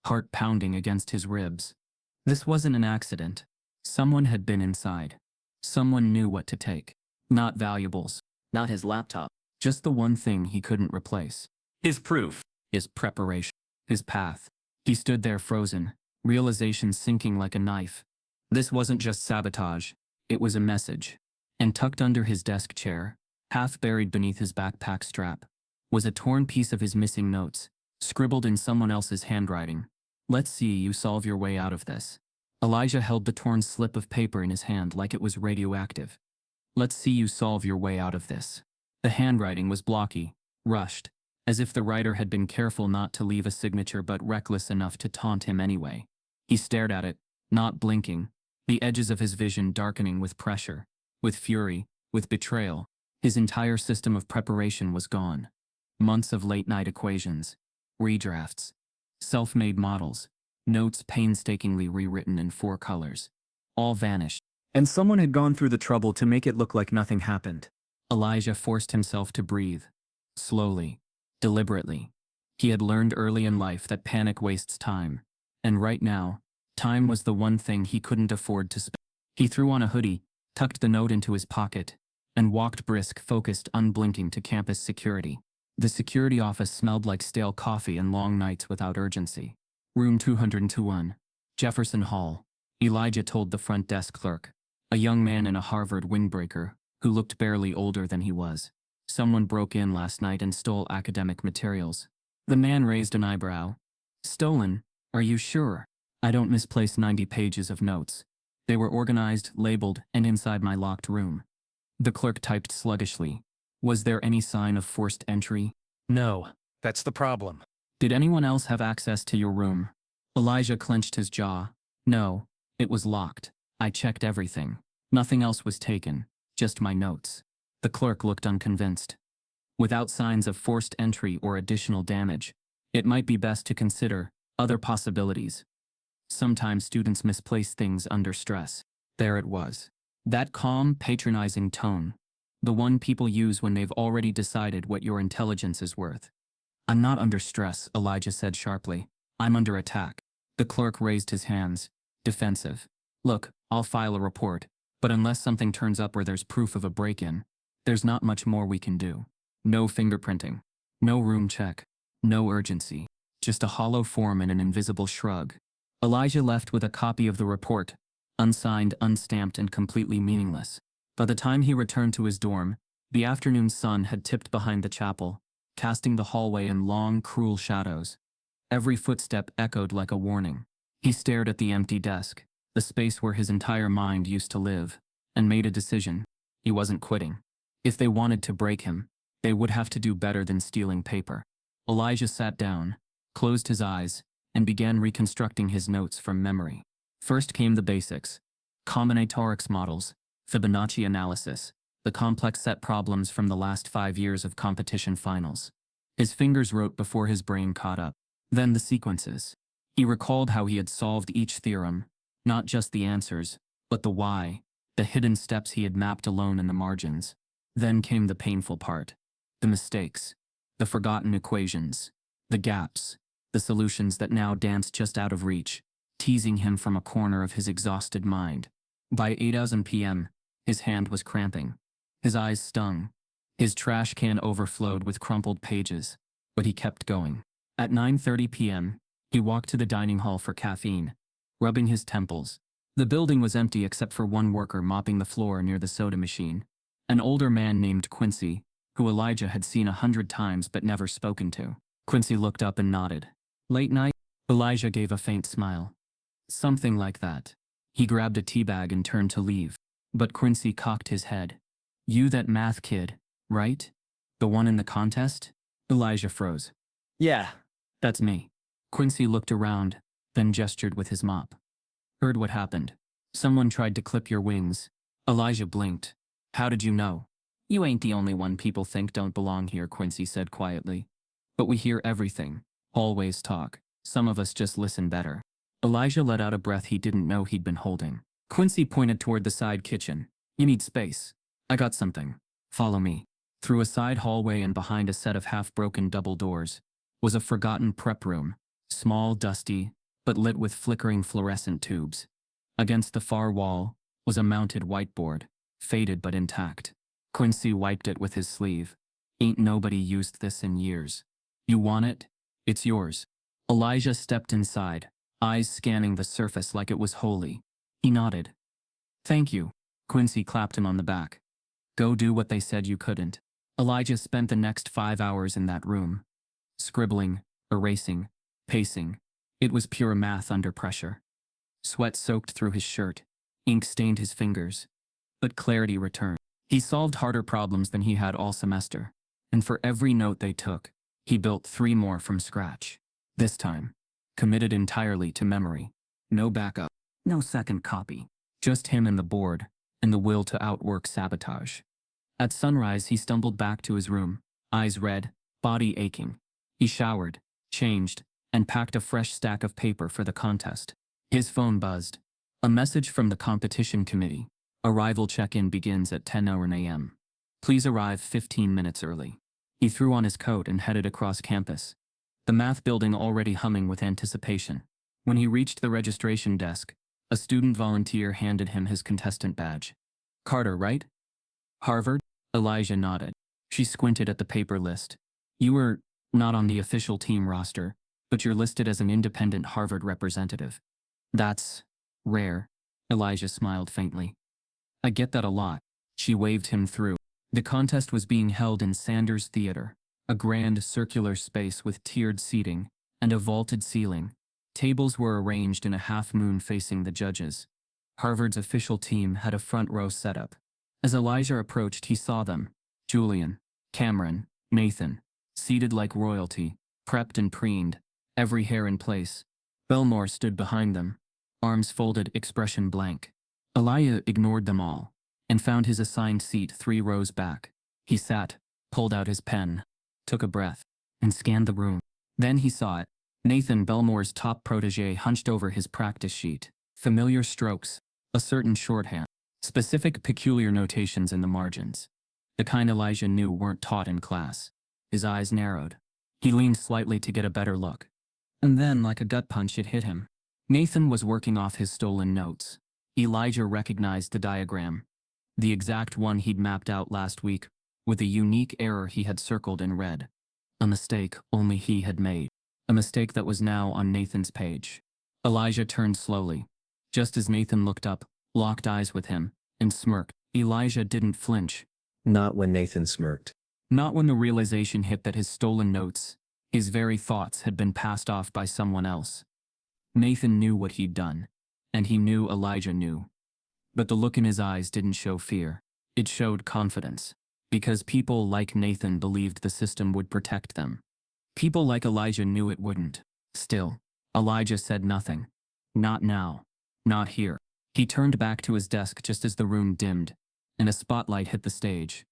[SPEAKER 1] heart pounding against his ribs. This wasn't an accident. Someone had been inside. Someone knew what to take. Not valuables. Not his laptop. Just the one thing he couldn't replace. His proof. His preparation. His path. He stood there frozen, realization sinking like a knife. This wasn't just sabotage, it was a message. And tucked under his desk chair, half buried beneath his backpack strap, was a torn piece of his missing notes, scribbled in someone else's handwriting. "Let's see you solve your way out of this." Elijah held the torn slip of paper in his hand like it was radioactive. "Let's see you solve your way out of this." The handwriting was blocky, rushed, as if the writer had been careful not to leave a signature but reckless enough to taunt him anyway. He stared at it, not blinking, the edges of his vision darkening with pressure, with fury, with betrayal. His entire system of preparation was gone. Months of late-night equations, redrafts, self-made models, notes painstakingly rewritten in 4 colors, all vanished. And someone had gone through the trouble to make it look like nothing happened. Elijah forced himself to breathe, slowly, deliberately. He had learned early in life that panic wastes time, and right now, time was the one thing he couldn't afford to spend. He threw on a hoodie, tucked the note into his pocket, and walked brisk, focused, unblinking to campus security. The security office smelled like stale coffee and long nights without urgency. Room 221, Jefferson Hall. Elijah told the front desk clerk, a young man in a Harvard windbreaker, who looked barely older than he was. "Someone broke in last night and stole academic materials." The man raised an eyebrow. "Stolen? Are you sure? I don't misplace 90 pages of notes. They were organized, labeled, and inside my locked room." The clerk typed sluggishly. "Was there any sign of forced entry?"
[SPEAKER 3] No, that's the problem.
[SPEAKER 1] "Did anyone else have access to your room?" Elijah clenched his jaw. "No, it was locked. I checked everything. Nothing else was taken, just my notes." The clerk looked unconvinced. "Without signs of forced entry or additional damage, it might be best to consider other possibilities. Sometimes students misplace things under stress." There it was. That calm, patronizing tone. The one people use when they've already decided what your intelligence is worth. "I'm not under stress," Elijah said sharply. "I'm under attack." The clerk raised his hands, defensive. "Look, I'll file a report, but unless something turns up or there's proof of a break-in, there's not much more we can do. No fingerprinting, no room check, no urgency, just a hollow form and an invisible shrug." Elijah left with a copy of the report, unsigned, unstamped, and completely meaningless. By the time he returned to his dorm, the afternoon sun had tipped behind the chapel, casting the hallway in long, cruel shadows. Every footstep echoed like a warning. He stared at the empty desk, the space where his entire mind used to live, and made a decision. He wasn't quitting. If they wanted to break him, they would have to do better than stealing paper. Elijah sat down, closed his eyes, and began reconstructing his notes from memory. First came the basics: combinatorics models, Fibonacci analysis, the complex set problems from the last 5 years of competition finals. His fingers wrote before his brain caught up. Then the sequences. He recalled how he had solved each theorem, not just the answers, but the why, the hidden steps he had mapped alone in the margins. Then came the painful part. The mistakes, the forgotten equations, the gaps, the solutions that now danced just out of reach, teasing him from a corner of his exhausted mind. By 8:00 p.m., his hand was cramping. His eyes stung. His trash can overflowed with crumpled pages, but he kept going. At 9:30 p.m., he walked to the dining hall for caffeine, rubbing his temples. The building was empty except for one worker mopping the floor near the soda machine, an older man named Quincy, who Elijah had seen 100 times but never spoken to. Quincy looked up and nodded. "Late night?" Elijah gave a faint smile. "Something like that." He grabbed a tea bag and turned to leave, but Quincy cocked his head. "You that math kid, right? The one in the contest?" Elijah froze. "Yeah, that's me." Quincy looked around, then gestured with his mop. "Heard what happened. Someone tried to clip your wings." Elijah blinked. "How did you know?" "You ain't the only one people think don't belong here," Quincy said quietly. "But we hear everything. Always talk. Some of us just listen better." Elijah let out a breath he didn't know he'd been holding. Quincy pointed toward the side kitchen. "You need space. I got something. Follow me." Through a side hallway and behind a set of half-broken double doors was a forgotten prep room, small, dusty, but lit with flickering fluorescent tubes. Against the far wall was a mounted whiteboard, faded but intact. Quincy wiped it with his sleeve. "Ain't nobody used this in years. You want it? It's yours." Elijah stepped inside, eyes scanning the surface like it was holy. He nodded. Thank you. Quincy clapped him on the back. Go do what they said you couldn't. Elijah spent the next 5 hours in that room. Scribbling, erasing, pacing. It was pure math under pressure. Sweat soaked through his shirt. Ink stained his fingers. But clarity returned. He solved harder problems than he had all semester. And for every note they took, he built 3 more from scratch. This time, committed entirely to memory. No backup, no second copy. Just him and the board, and the will to outwork sabotage. At sunrise, he stumbled back to his room, eyes red, body aching. He showered, changed, and packed a fresh stack of paper for the contest. His phone buzzed. A message from the competition committee. Arrival check-in begins at 10 a.m. Please arrive 15 minutes early. He threw on his coat and headed across campus, the math building already humming with anticipation. When he reached the registration desk, a student volunteer handed him his contestant badge. Carter, right? Harvard? Elijah nodded. She squinted at the paper list. You were not on the official team roster, but you're listed as an independent Harvard representative. That's rare. Elijah smiled faintly. I get that a lot. She waved him through. The contest was being held in Sanders Theater, a grand circular space with tiered seating and a vaulted ceiling. Tables were arranged in a half-moon facing the judges. Harvard's official team had a front row setup. As Elijah approached, he saw them. Julian, Cameron, Nathan, seated like royalty, prepped and preened, every hair in place. Belmore stood behind them, arms folded, expression blank. Elijah ignored them all and found his assigned seat 3 rows back. He sat, pulled out his pen, took a breath, and scanned the room. Then he saw it. Nathan, Belmore's top protege, hunched over his practice sheet. Familiar strokes, a certain shorthand, specific peculiar notations in the margins. The kind Elijah knew weren't taught in class. His eyes narrowed. He leaned slightly to get a better look. And then, like a gut punch, it hit him. Nathan was working off his stolen notes. Elijah recognized the diagram, the exact one he'd mapped out last week, with a unique error he had circled in red. A mistake only he had made. A mistake that was now on Nathan's page. Elijah turned slowly. Just as Nathan looked up, locked eyes with him, and smirked. Elijah didn't flinch.
[SPEAKER 4] Not when Nathan smirked.
[SPEAKER 1] Not when the realization hit that his stolen notes, his very thoughts, had been passed off by someone else. Nathan knew what he'd done, and he knew Elijah knew. But the look in his eyes didn't show fear. It showed confidence. Because people like Nathan believed the system would protect them. People like Elijah knew it wouldn't. Still, Elijah said nothing. Not now. Not here. He turned back to his desk just as the room dimmed, and a spotlight hit the stage.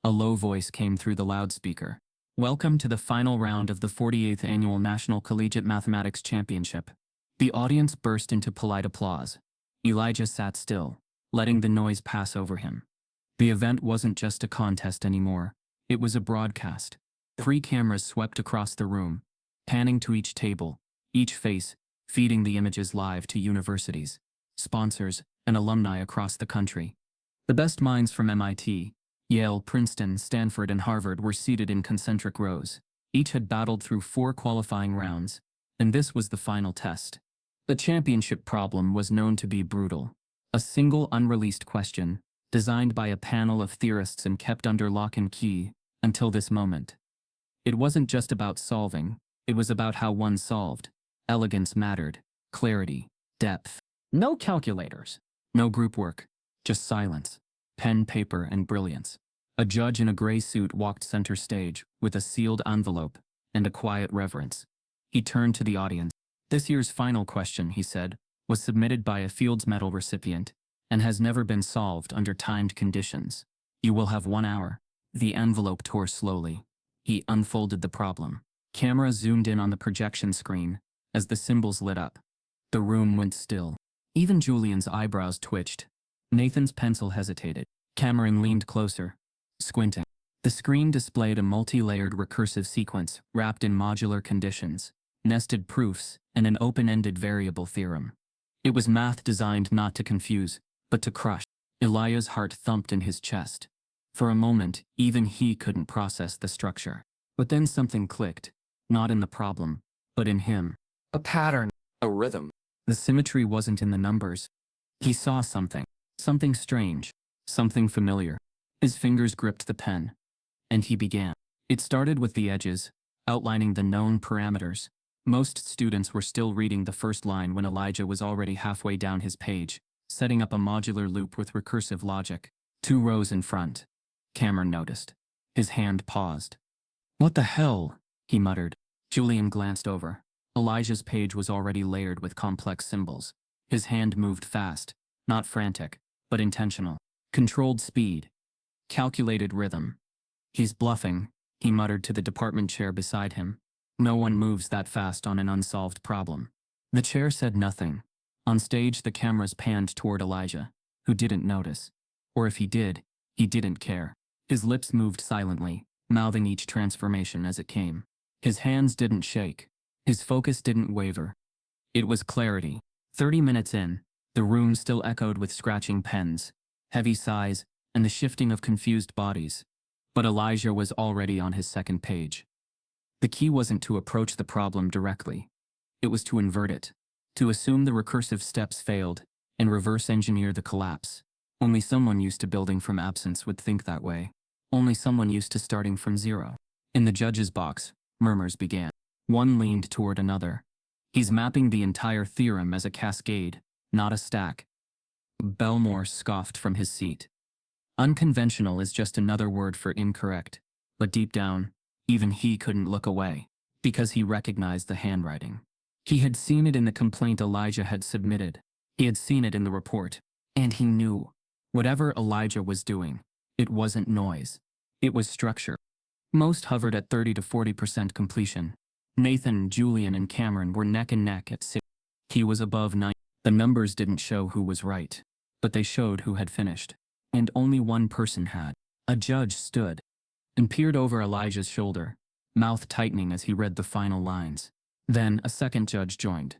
[SPEAKER 1] A low voice came through the loudspeaker. Welcome to the final round of the 48th Annual National Collegiate Mathematics Championship. The audience burst into polite applause. Elijah sat still, letting the noise pass over him. The event wasn't just a contest anymore. It was a broadcast. 3 cameras swept across the room, panning to each table, each face, feeding the images live to universities, sponsors, and alumni across the country. The best minds from MIT, Yale, Princeton, Stanford, and Harvard were seated in concentric rows. Each had battled through 4 qualifying rounds, and this was the final test. The championship problem was known to be brutal. A single unreleased question, designed by a panel of theorists and kept under lock and key, until this moment. It wasn't just about solving, it was about how one solved. Elegance mattered, clarity, depth. No calculators, no group work, just silence, pen, paper, and brilliance. A judge in a gray suit walked center stage, with a sealed envelope, and a quiet reverence. He turned to the audience. This year's final question, he said, was submitted by a Fields Medal recipient, and has never been solved under timed conditions. You will have 1 hour. The envelope tore slowly. He unfolded the problem. Camera zoomed in on the projection screen as the symbols lit up. The room went still. Even Julian's eyebrows twitched. Nathan's pencil hesitated. Cameron leaned closer, squinting. The screen displayed a multi-layered recursive sequence wrapped in modular conditions, nested proofs, and an open-ended variable theorem. It was math designed not to confuse, but to crush. Elijah's heart thumped in his chest. For a moment, even he couldn't process the structure. But then something clicked, not in the problem, but in him.
[SPEAKER 3] A pattern.
[SPEAKER 1] A rhythm. The symmetry wasn't in the numbers. He saw something. Something strange. Something familiar. His fingers gripped the pen. And he began. It started with the edges, outlining the known parameters. Most students were still reading the first line when Elijah was already halfway down his page, setting up a modular loop with recursive logic. 2 rows in front. Cameron noticed. His hand paused. "What the hell?" he muttered. Julian glanced over. Elijah's page was already layered with complex symbols. His hand moved fast, not frantic, but intentional. Controlled speed. Calculated rhythm. "He's bluffing," he muttered to the department chair beside him. "No one moves that fast on an unsolved problem." The chair said nothing. On stage, the cameras panned toward Elijah, who didn't notice. Or if he did, he didn't care. His lips moved silently, mouthing each transformation as it came. His hands didn't shake. His focus didn't waver. It was clarity. 30 minutes in, the room still echoed with scratching pens, heavy sighs, and the shifting of confused bodies. But Elijah was already on his second page. The key wasn't to approach the problem directly. It was to invert it, to assume the recursive steps failed, and reverse engineer the collapse. Only someone used to building from absence would think that way. Only someone used to starting from zero. In the judge's box, murmurs began. One leaned toward another. "He's mapping the entire theorem as a cascade, not a stack." Belmore scoffed from his seat. Unconventional is just another word for incorrect. But deep down, even he couldn't look away, because he recognized the handwriting. He had seen it in the complaint Elijah had submitted. He had seen it in the report. And he knew. Whatever Elijah was doing, it wasn't noise. It was structure. Most hovered at 30 to 40% completion. Nathan, Julian, and Cameron were neck and neck at 6. He was above 9. The numbers didn't show who was right, but they showed who had finished. And only one person had. A judge stood and peered over Elijah's shoulder, mouth tightening as he read the final lines. Then a second judge joined.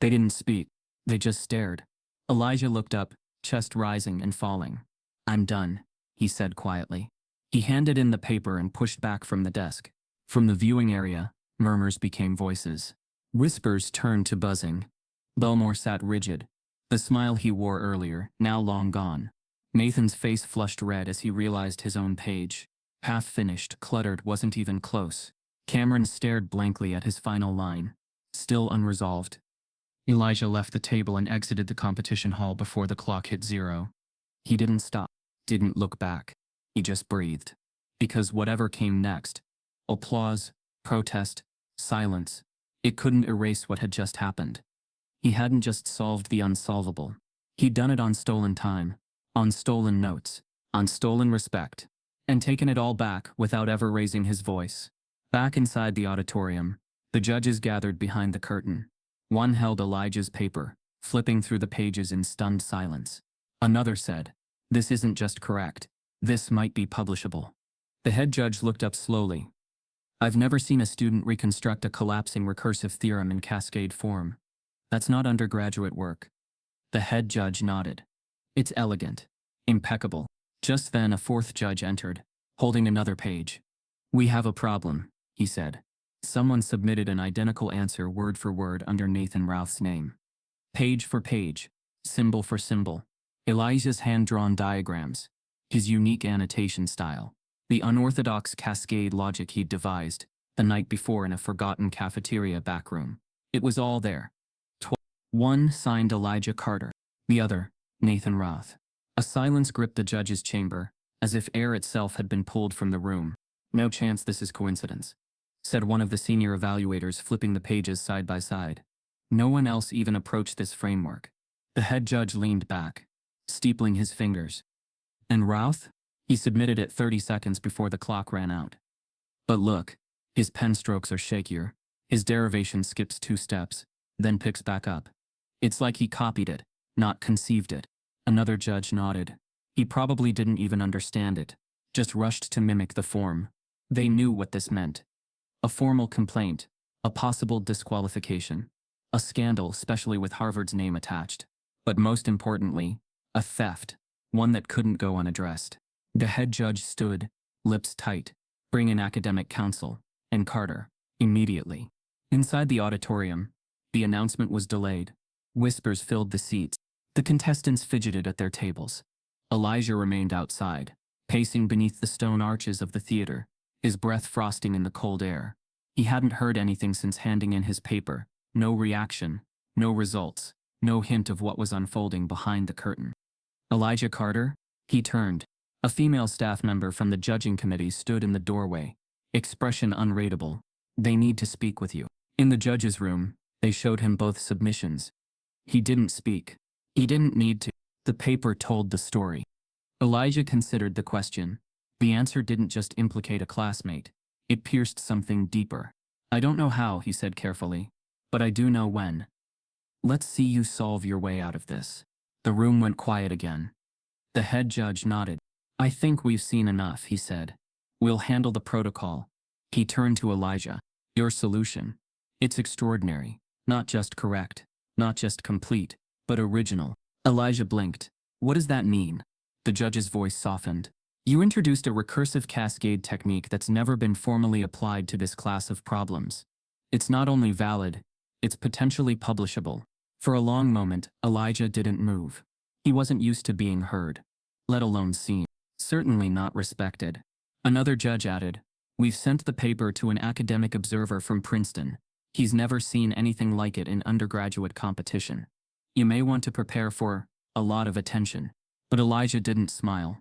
[SPEAKER 1] They didn't speak. They just stared. Elijah looked up, chest rising and falling. "I'm done," he said quietly. He handed in the paper and pushed back from the desk. From the viewing area, murmurs became voices. Whispers turned to buzzing. Belmore sat rigid, the smile he wore earlier, now long gone. Nathan's face flushed red as he realized his own page. Half-finished, cluttered, wasn't even close. Cameron stared blankly at his final line, still unresolved. Elijah left the table and exited the competition hall before the clock hit 0. He didn't stop, didn't look back. He just breathed. Because whatever came next, applause, protest, silence, it couldn't erase what had just happened. He hadn't just solved the unsolvable. He'd done it on stolen time, on stolen notes, on stolen respect, and taken it all back without ever raising his voice. Back inside the auditorium, the judges gathered behind the curtain. One held Elijah's paper, flipping through the pages in stunned silence. Another said, "This isn't just correct. This might be publishable." The head judge looked up slowly. "I've never seen a student reconstruct a collapsing recursive theorem in cascade form. That's not undergraduate work." The head judge nodded. "It's elegant. Impeccable." Just then a fourth judge entered, holding another page. "We have a problem," he said. Someone submitted an identical answer word for word under Nathan Routh's name. Page for page, symbol for symbol. Elijah's hand-drawn diagrams, his unique annotation style, the unorthodox cascade logic he'd devised the night before in a forgotten cafeteria backroom. It was all there. One signed Elijah Carter, the other, Nathan Routh. A silence gripped the judge's chamber, as if air itself had been pulled from the room. "No chance this is coincidence," said one of the senior evaluators, flipping the pages side by side. No one else even approached this framework. The head judge leaned back, steepling his fingers. "And Routh?" He submitted it 30 seconds before the clock ran out. But look, his pen strokes are shakier. His derivation skips 2 steps, then picks back up. It's like he copied it, not conceived it. Another judge nodded. He probably didn't even understand it, just rushed to mimic the form. They knew what this meant. A formal complaint, a possible disqualification, a scandal, especially with Harvard's name attached. But most importantly, a theft, one that couldn't go unaddressed. The head judge stood, lips tight. "Bring in academic counsel," and Carter, immediately. Inside the auditorium, The announcement was delayed. Whispers filled the seats. The contestants fidgeted at their tables. Elijah remained outside, pacing beneath the stone arches of the theater, his breath frosting in the cold air. He hadn't heard anything since handing in his paper. No reaction, no results, no hint of what was unfolding behind the curtain. Elijah Carter? He turned. A female staff member from the judging committee stood in the doorway, expression unreadable. They need to speak with you. In the judge's room, they showed him both submissions. He didn't speak. He didn't need to. The paper told the story. Elijah considered the question. The answer didn't just implicate a classmate. It pierced something deeper. I don't know how, he said carefully, but I do know when. Let's see you solve your way out of this. The room went quiet again. The head judge nodded. I think we've seen enough, he said. We'll handle the protocol. He turned to Elijah. Your solution. It's extraordinary. Not just correct. Not just complete, but original. Elijah blinked. What does that mean? The judge's voice softened. You introduced a recursive cascade technique that's never been formally applied to this class of problems. It's not only valid, it's potentially publishable. For a long moment, Elijah didn't move. He wasn't used to being heard, let alone seen. Certainly not respected. Another judge added, We've sent the paper to an academic observer from Princeton. He's never seen anything like it in undergraduate competition. You may want to prepare for a lot of attention. But Elijah didn't smile,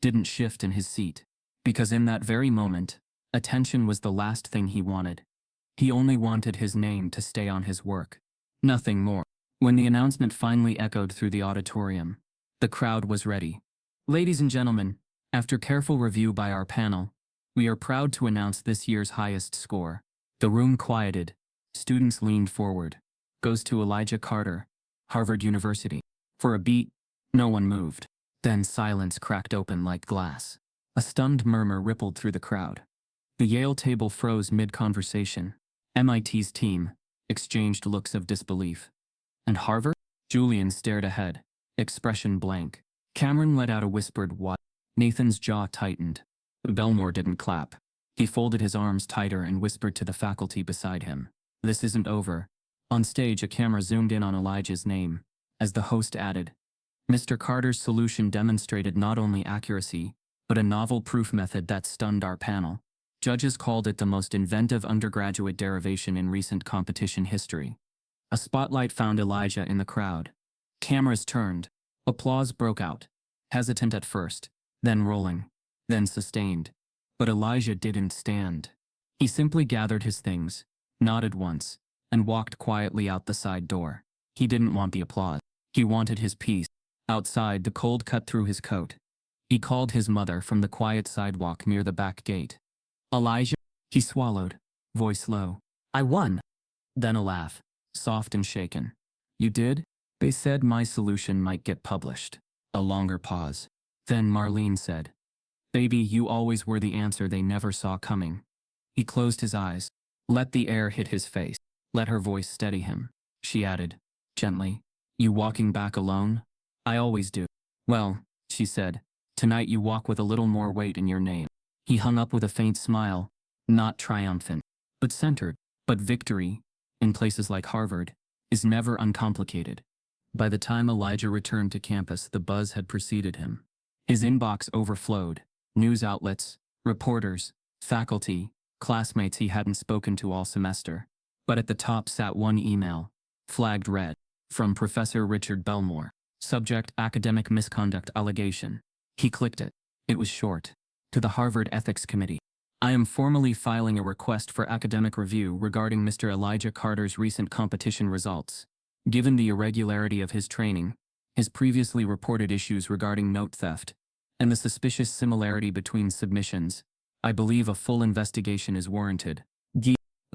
[SPEAKER 1] didn't shift in his seat, because in that very moment, attention was the last thing he wanted. He only wanted his name to stay on his work. Nothing more. When the announcement finally echoed through the auditorium, the crowd was ready. Ladies and gentlemen, after careful review by our panel, we are proud to announce this year's highest score. The room quieted. Students leaned forward. Goes to Elijah Carter, Harvard University. For a beat, no one moved. Then silence cracked open like glass. A stunned murmur rippled through the crowd. The Yale table froze mid-conversation. MIT's team exchanged looks of disbelief. And Harvard? Julian stared ahead, expression blank. Cameron let out a whispered what? Nathan's jaw tightened. Belmore didn't clap. He folded his arms tighter and whispered to the faculty beside him. This isn't over. On stage, a camera zoomed in on Elijah's name, as the host added, Mr. Carter's solution demonstrated not only accuracy, but a novel proof method that stunned our panel. Judges called it the most inventive undergraduate derivation in recent competition history. A spotlight found Elijah in the crowd. Cameras turned. Applause broke out. Hesitant at first, then rolling, then sustained. But Elijah didn't stand. He simply gathered his things, nodded once, and walked quietly out the side door. He didn't want the applause. He wanted his peace. Outside, the cold cut through his coat. He called his mother from the quiet sidewalk near the back gate. Elijah? He swallowed, voice low. I won. Then a laugh, soft and shaken. You did? They said my solution might get published. A longer pause. Then Marlene said, Baby, you always were the answer they never saw coming. He closed his eyes. Let the air hit his face. Let her voice steady him. She added, gently, You walking back alone? I always do. Well, she said, tonight you walk with a little more weight in your name. He hung up with a faint smile, not triumphant, but centered. But victory, in places like Harvard, is never uncomplicated. By the time Elijah returned to campus, the buzz had preceded him. His inbox overflowed. News outlets, reporters, faculty, classmates he hadn't spoken to all semester. But at the top sat one email, flagged red, from Professor Richard Belmore. Subject: academic misconduct allegation. He clicked it. It was short. To the Harvard Ethics Committee. I am formally filing a request for academic review regarding Mr. Elijah Carter's recent competition results. Given the irregularity of his training, his previously reported issues regarding note theft, and the suspicious similarity between submissions, I believe a full investigation is warranted.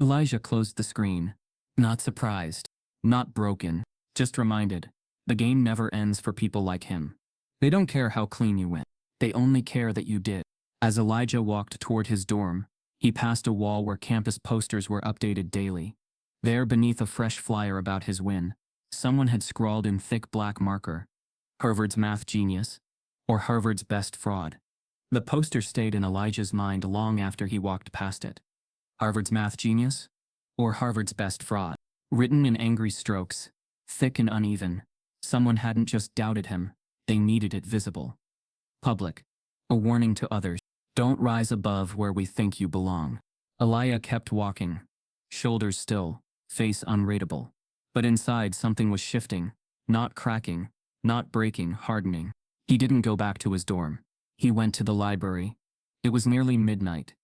[SPEAKER 1] Elijah closed the screen. Not surprised. Not broken. Just reminded. The game never ends for people like him. They don't care how clean you went. They only care that you did. As Elijah walked toward his dorm, he passed a wall where campus posters were updated daily. There, beneath a fresh flyer about his win, someone had scrawled in thick black marker, Harvard's math genius, or Harvard's best fraud. The poster stayed in Elijah's mind long after he walked past it. Harvard's math genius, or Harvard's best fraud? written in angry strokes, thick and uneven. Someone hadn't just doubted him, they needed it visible. Public. A warning to others. Don't rise above where we think you belong. Elia kept walking. Shoulders still, face unreadable. But inside something was shifting, not cracking, not breaking, hardening. He didn't go back to his dorm. He went to the library. It was nearly midnight.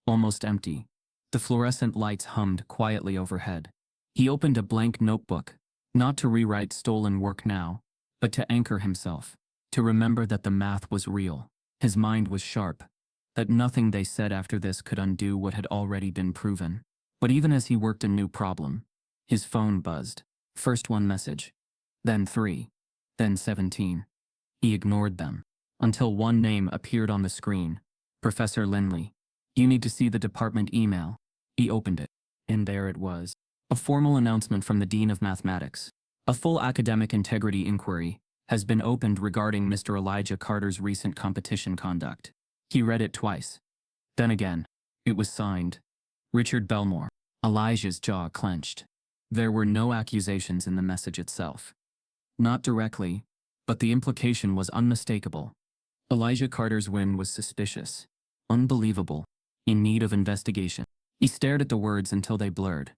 [SPEAKER 1] Almost empty. The fluorescent lights hummed quietly overhead. He opened a blank notebook, not to rewrite stolen work now, but to anchor himself, to remember that the math was real. His mind was sharp, that nothing they said after this could undo what had already been proven. But even as he worked a new problem, his phone buzzed. First one message, then 3, then 17. He ignored them, until one name appeared on the screen. Professor Lindley. You need to see the department email. He opened it, and there it was. A formal announcement from the Dean of Mathematics. A full academic integrity inquiry has been opened regarding Mr. Elijah Carter's recent competition conduct. He read it twice. Then again. It was signed. Richard Belmore. Elijah's jaw clenched. There were no accusations in the message itself. Not directly, but the implication was unmistakable. Elijah Carter's win was suspicious, unbelievable, in need of investigation. He stared at the words until they blurred.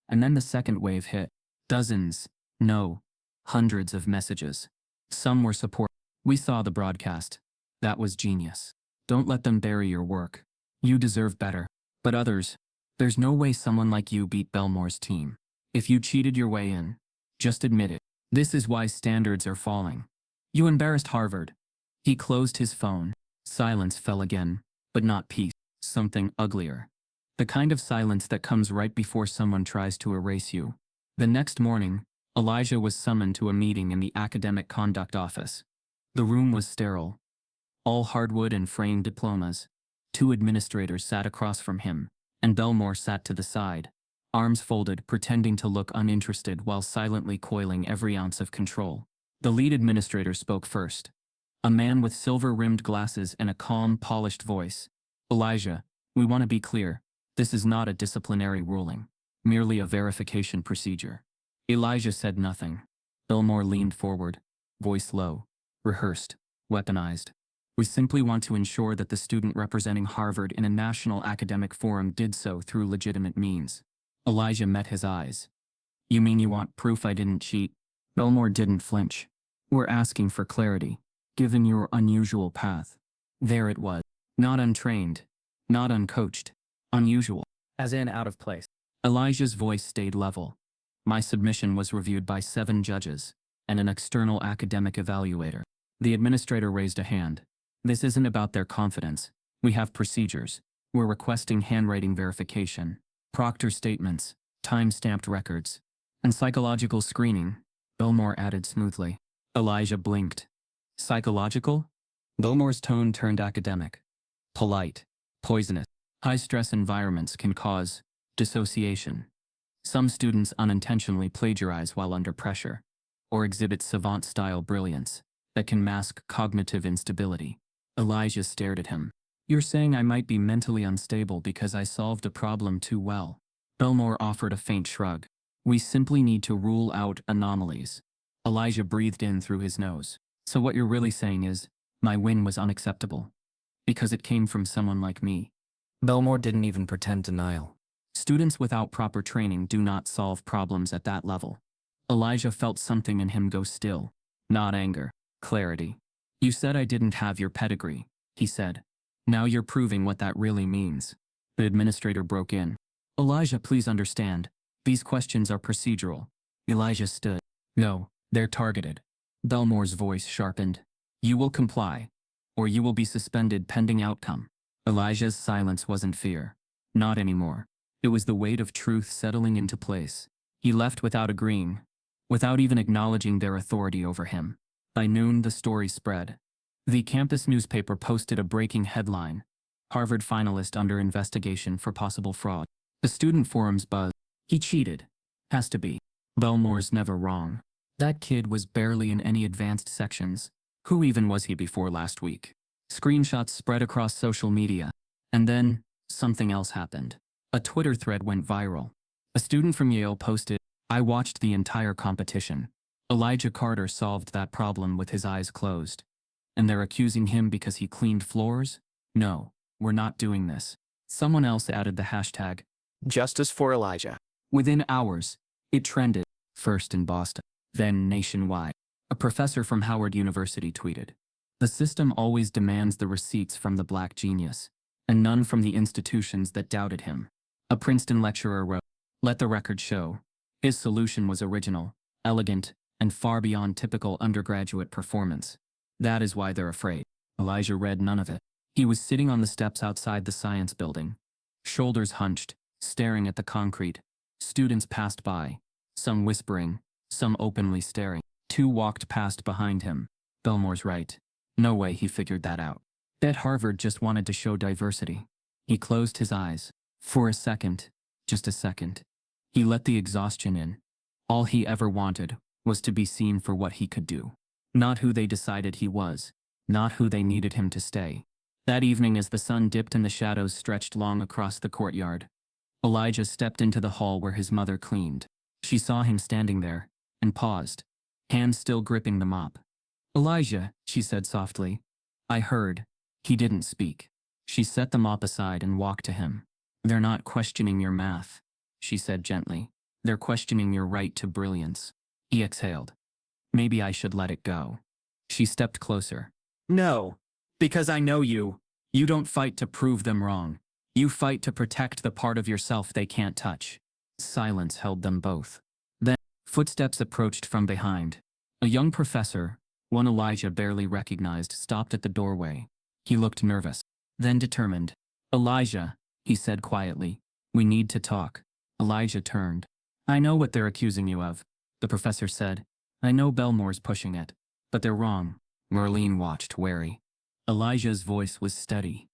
[SPEAKER 1] And then the second wave hit. Dozens, no, hundreds of messages. Some were support. We saw the broadcast. That was genius. Don't let them bury your work. You deserve better. But others, there's no way someone like you beat Belmore's team. If you cheated your way in, just admit it. This is why standards are falling. You embarrassed Harvard. He closed his phone. Silence fell again, but not peace. Something uglier. The kind of silence that comes right before someone tries to erase you. The next morning, Elijah was summoned to a meeting in the academic conduct office. The room was sterile. All hardwood and framed diplomas. 2 administrators sat across from him, and Belmore sat to the side, arms folded, pretending to look uninterested while silently coiling every ounce of control. The lead administrator spoke first. A man with silver-rimmed glasses and a calm, polished voice. Elijah, we want to be clear. This is not a disciplinary ruling, merely a verification procedure. Elijah said nothing. Belmore leaned forward, voice low, rehearsed, weaponized. We simply want to ensure that the student representing Harvard in a national academic forum did so through legitimate means. Elijah met his eyes. You mean you want proof I didn't cheat? Belmore didn't flinch. We're asking for clarity, given your unusual path. There it was. Not untrained, not uncoached, unusual.
[SPEAKER 3] As in out of place.
[SPEAKER 1] Elijah's voice stayed level. My submission was reviewed by 7 judges and an external academic evaluator. The administrator raised a hand. This isn't about their confidence. We have procedures. We're requesting handwriting verification, proctor statements, time-stamped records, and psychological screening, Belmore added smoothly. Elijah blinked. Psychological? Belmore's tone turned academic. Polite. Poisonous. High-stress environments can cause dissociation. Some students unintentionally plagiarize while under pressure, or exhibit savant-style brilliance that can mask cognitive instability. Elijah stared at him. You're saying I might be mentally unstable because I solved a problem too well. Belmore offered a faint shrug. We simply need to rule out anomalies. Elijah breathed in through his nose. So what you're really saying is, my win was unacceptable. Because it came from someone like me.
[SPEAKER 3] Belmore didn't even pretend denial.
[SPEAKER 1] Students without proper training do not solve problems at that level. Elijah felt something in him go still. Not anger, clarity. You said I didn't have your pedigree, he said. Now you're proving what that really means. The administrator broke in. Elijah, please understand. These questions are procedural. Elijah stood. No, they're targeted. Belmore's voice sharpened. You will comply, or you will be suspended pending outcome. Elijah's silence wasn't fear. Not anymore. It was the weight of truth settling into place. He left without agreeing, without even acknowledging their authority over him. By noon, the story spread. The campus newspaper posted a breaking headline. Harvard finalist under investigation for possible fraud. The student forums buzzed. He cheated. Has to be. Belmore's never wrong. That kid was barely in any advanced sections. Who even was he before last week? Screenshots spread across social media. And then, something else happened. A Twitter thread went viral. A student from Yale posted, I watched the entire competition. Elijah Carter solved that problem with his eyes closed. And they're accusing him because he cleaned floors? No, we're not doing this. Someone else added the hashtag.
[SPEAKER 3] Justice for Elijah.
[SPEAKER 1] Within hours, it trended, first in Boston, then nationwide. A professor from Howard University tweeted, "The system always demands the receipts from the black genius, and none from the institutions that doubted him." A Princeton lecturer wrote, "Let the record show. His solution was original, elegant, and far beyond typical undergraduate performance. That is why they're afraid." Elijah read none of it. He was sitting on the steps outside the science building, shoulders hunched, staring at the concrete. Students passed by, some whispering, some openly staring. 2 walked past behind him. Belmore's right. No way he figured that out. Bet Harvard just wanted to show diversity. He closed his eyes. For a second, just a second. He let the exhaustion in. All he ever wanted was to be seen for what he could do. Not who they decided he was. Not who they needed him to stay. That evening, as the sun dipped and the shadows stretched long across the courtyard, Elijah stepped into the hall where his mother cleaned. She saw him standing there, and paused, hands still gripping the mop. "Elijah," she said softly. "I heard." He didn't speak. She set the mop aside and walked to him. "They're not questioning your math," she said gently. "They're questioning your right to brilliance." He exhaled. "Maybe I should let it go." She stepped closer. "No, because I know you. You don't fight to prove them wrong. You fight to protect the part of yourself they can't touch." Silence held them both. Then, footsteps approached from behind. A young professor, one Elijah barely recognized, stopped at the doorway. He looked nervous, then determined. "Elijah," he said quietly, "we need to talk." Elijah turned. "I know what they're accusing you of," the professor said. "I know Belmore's pushing it, but they're wrong." Marlene watched, wary. Elijah's voice was steady.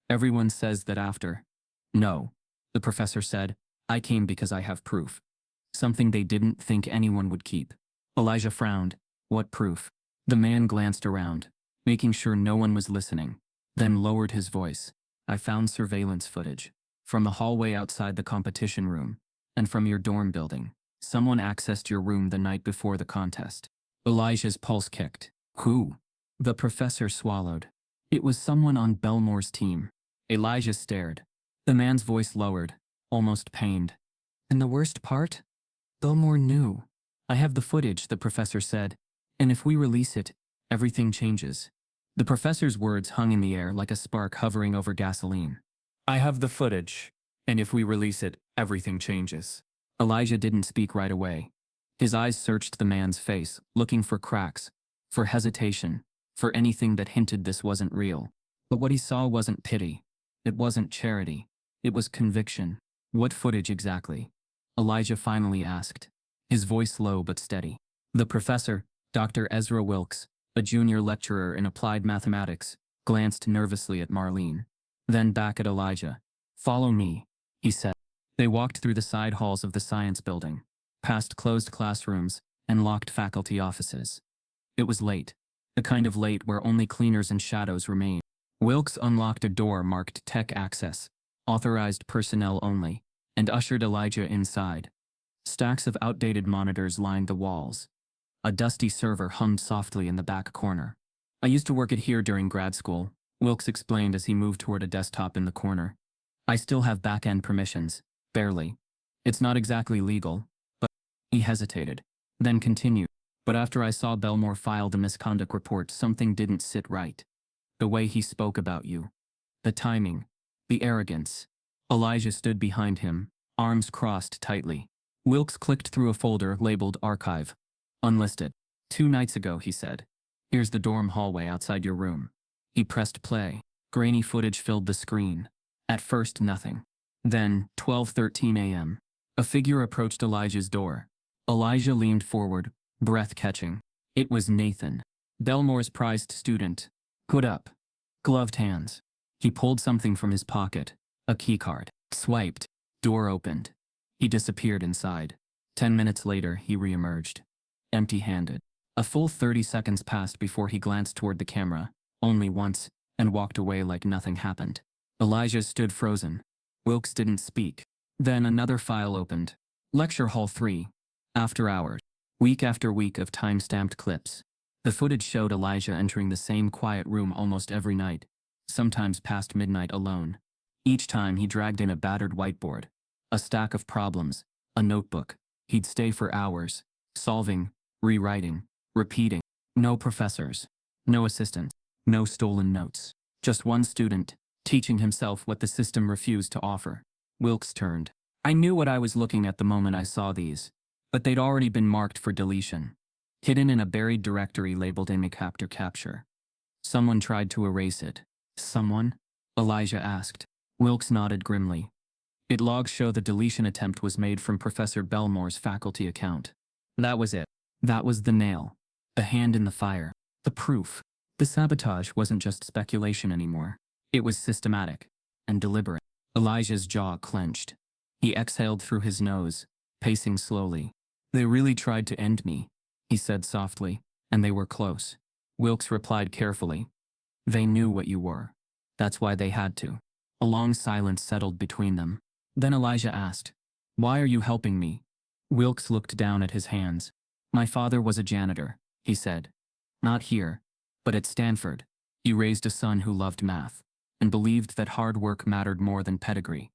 [SPEAKER 1] "Everyone says that after." "No," the professor said. "I came because I have proof. Something they didn't think anyone would keep." Elijah frowned. "What proof?" The man glanced around, making sure no one was listening, then lowered his voice. "I found surveillance footage. From the hallway outside the competition room, and from your dorm building. Someone accessed your room the night before the contest." Elijah's pulse kicked. "Who?" The professor swallowed. "It was someone on Belmore's team." Elijah stared. The man's voice lowered, almost pained. "And the worst part? Belmore knew." "I have the footage," the professor said. "And if we release it, everything changes." The professor's words hung in the air like a spark hovering over gasoline. "I have the footage, and if we release it, everything changes." Elijah didn't speak right away. His eyes searched the man's face, looking for cracks, for hesitation, for anything that hinted this wasn't real. But what he saw wasn't pity. It wasn't charity. It was conviction. "What footage exactly?" Elijah finally asked, his voice low but steady. The professor, Dr. Ezra Wilkes, a junior lecturer in applied mathematics, glanced nervously at Marlene, then back at Elijah. "Follow me," he said. They walked through the side halls of the science building, past closed classrooms and locked faculty offices. It was late, the kind of late where only cleaners and shadows remained. Wilkes unlocked a door marked Tech Access, authorized personnel only, and ushered Elijah inside. Stacks of outdated monitors lined the walls. A dusty server hummed softly in the back corner. "I used to work it here during grad school," Wilkes explained as he moved toward a desktop in the corner. "I still have back-end permissions, barely. It's not exactly legal, but..." He hesitated, then continued. "But after I saw Belmore file the misconduct report, something didn't sit right. The way he spoke about you. The timing. The arrogance." Elijah stood behind him, arms crossed tightly. Wilkes clicked through a folder labeled Archive. "Unlisted. 2 nights ago," he said. "Here's the dorm hallway outside your room." He pressed play. Grainy footage filled the screen. At first, nothing. Then, 12:13 a.m. A figure approached Elijah's door. Elijah leaned forward, breath catching. It was Nathan, Belmore's prized student. Hood up. Gloved hands. He pulled something from his pocket. A keycard. Swiped. Door opened. He disappeared inside. 10 minutes later, he reemerged. Empty-handed. A full 30 seconds passed before he glanced toward the camera, only once, and walked away like nothing happened. Elijah stood frozen. Wilkes didn't speak. Then another file opened. Lecture Hall 3. After hours, week after week of time-stamped clips. The footage showed Elijah entering the same quiet room almost every night, sometimes past midnight alone. Each time he dragged in a battered whiteboard, a stack of problems, a notebook. He'd stay for hours, solving, rewriting, repeating. No professors, no assistants, no stolen notes. Just one student, teaching himself what the system refused to offer. Wilkes turned. I knew what I was looking at the moment I saw these, but they'd already been marked for deletion, hidden in a buried directory labeled image after capture. Someone tried to erase it. Someone? Elijah asked. Wilkes nodded grimly. Logs show the deletion attempt was made from Professor Belmore's faculty account. That was it. That was the nail. The hand in the fire. The proof. The sabotage wasn't just speculation anymore. It was systematic and deliberate. Elijah's jaw clenched. He exhaled through his nose, pacing slowly. They really tried to end me, he said softly, and they were close. Wilkes replied carefully. They knew what you were. That's why they had to. A long silence settled between them. Then Elijah asked, Why are you helping me? Wilkes looked down at his hands. My father was a janitor, he said. Not here, but at Stanford. He raised a son who loved math and believed that hard work mattered more than pedigree.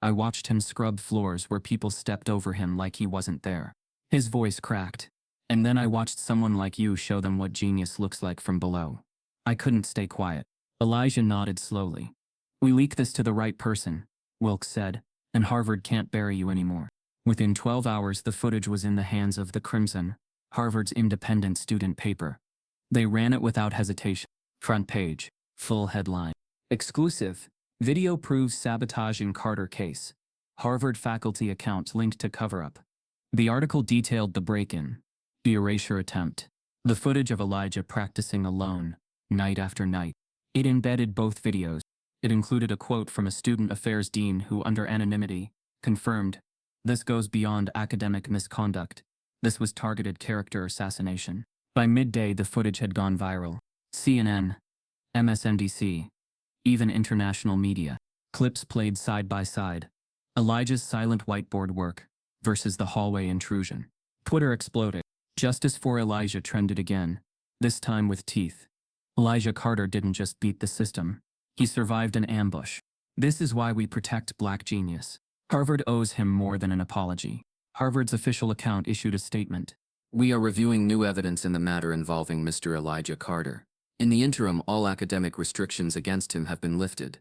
[SPEAKER 1] I watched him scrub floors where people stepped over him like he wasn't there. His voice cracked. And then I watched someone like you show them what genius looks like from below. I couldn't stay quiet. Elijah nodded slowly. We leak this to the right person, Wilkes said, and Harvard can't bury you anymore. Within 12 hours the footage was in the hands of the Crimson, Harvard's independent student paper. They ran it without hesitation. Front page, full headline. Exclusive. Video proves sabotage in Carter case. Harvard faculty account linked to cover-up. The article detailed the break-in, the erasure attempt, the footage of Elijah practicing alone, night after night. It embedded both videos. It included a quote from a student affairs dean who, under anonymity, confirmed, "This goes beyond academic misconduct. This was targeted character assassination." By midday, the footage had gone viral. CNN, MSNBC, even international media. Clips played side by side. Elijah's silent whiteboard work versus the hallway intrusion. Twitter exploded. Justice for Elijah trended again, this time with teeth. Elijah Carter didn't just beat the system. He survived an ambush. This is why we protect Black genius. Harvard owes him more than an apology. Harvard's official account issued a statement. We are reviewing new evidence in the matter involving Mr. Elijah Carter. In the interim, all academic restrictions against him have been lifted.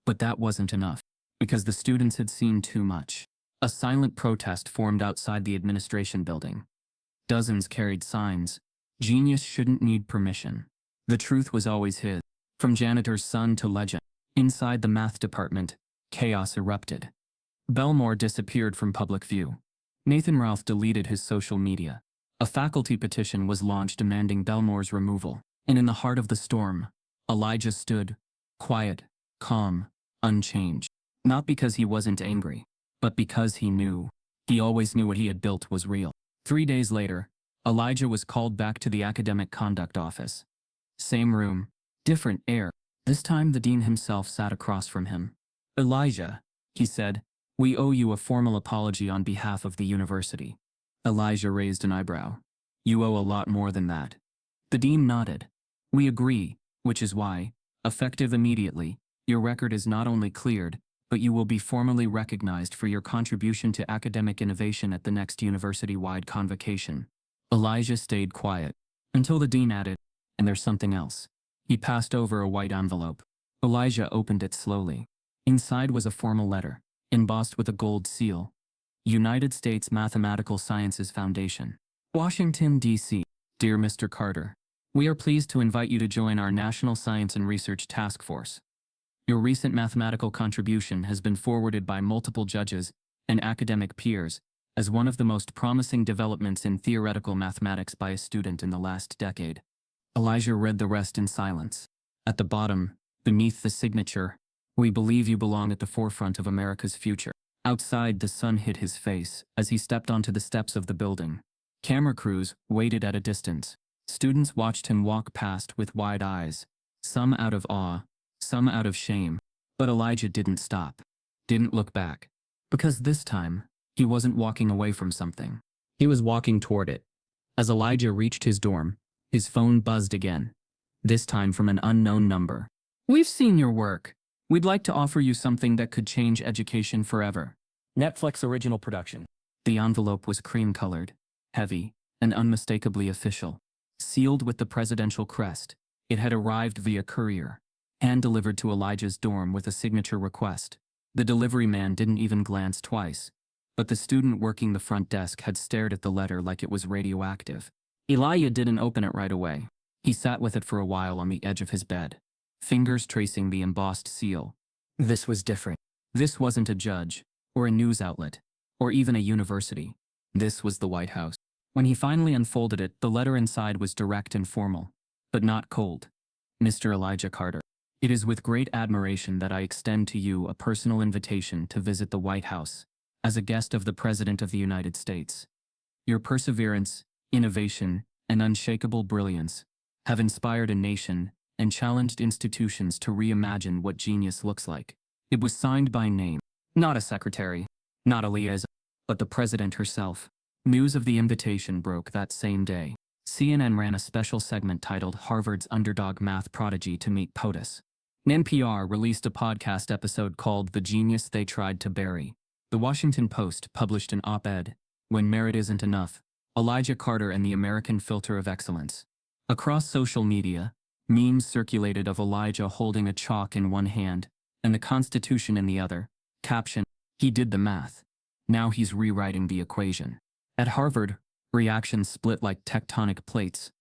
[SPEAKER 1] But that wasn't enough, because the students had seen too much. A silent protest formed outside the administration building. Dozens carried signs. Genius shouldn't need permission. The truth was always his. From janitor's son to legend. Inside the math department, chaos erupted. Belmore disappeared from public view. Nathan Ralph deleted his social media. A faculty petition was launched demanding Belmore's removal. And in the heart of the storm, Elijah stood, quiet, calm, unchanged. Not because he wasn't angry, but because he knew. He always knew what he had built was real. 3 days later, Elijah was called back to the academic conduct office. Same room, different air. This time the dean himself sat across from him. Elijah, he said, we owe you a formal apology on behalf of the university. Elijah raised an eyebrow. You owe a lot more than that. The dean nodded. We agree, which is why, effective immediately, your record is not only cleared, but you will be formally recognized for your contribution to academic innovation at the next university-wide convocation. Elijah stayed quiet, until the dean added, and there's something else. He passed over a white envelope. Elijah opened it slowly. Inside was a formal letter, embossed with a gold seal. United States Mathematical Sciences Foundation. Washington, D.C. Dear Mr. Carter, we are pleased to invite you to join our National Science and Research Task Force. Your recent mathematical contribution has been forwarded by multiple judges and academic peers as one of the most promising developments in theoretical mathematics by a student in the last decade. Elijah read the rest in silence. At the bottom, beneath the signature, we believe you belong at the forefront of America's future. Outside, the sun hit his face as he stepped onto the steps of the building. Camera crews waited at a distance. Students watched him walk past with wide eyes, some out of awe, some out of shame. But Elijah didn't stop, didn't look back. Because this time, he wasn't walking away from something. He was walking toward it. As Elijah reached his dorm, his phone buzzed again, this time from an unknown number. "We've seen your work. We'd like to offer you something that could change education forever." Netflix original production. The envelope was cream-colored, heavy, and unmistakably official. Sealed with the presidential crest, it had arrived via courier, hand-delivered to Elijah's dorm with a signature request. The delivery man didn't even glance twice, but the student working the front desk had stared at the letter like it was radioactive. Elijah didn't open it right away. He sat with it for a while on the edge of his bed, fingers tracing the embossed seal. This was different. This wasn't a judge, or a news outlet, or even a university. This was the White House. When he finally unfolded it, the letter inside was direct and formal, but not cold. "Mr. Elijah Carter, it is with great admiration that I extend to you a personal invitation to visit the White House as a guest of the President of the United States. Your perseverance, innovation, and unshakable brilliance have inspired a nation and challenged institutions to reimagine what genius looks like." It was signed by name, not a secretary, not a liaison, but the president herself. News of the invitation broke that same day. CNN ran a special segment titled "Harvard's Underdog Math Prodigy to Meet POTUS." NPR released a podcast episode called "The Genius They Tried to Bury." The Washington Post published an op-ed, "When Merit Isn't Enough, Elijah Carter and the American Filter of Excellence." Across social media, memes circulated of Elijah holding a chalk in one hand and the Constitution in the other. Caption: "He did the math. Now he's rewriting the equation." At Harvard, reactions split like tectonic plates.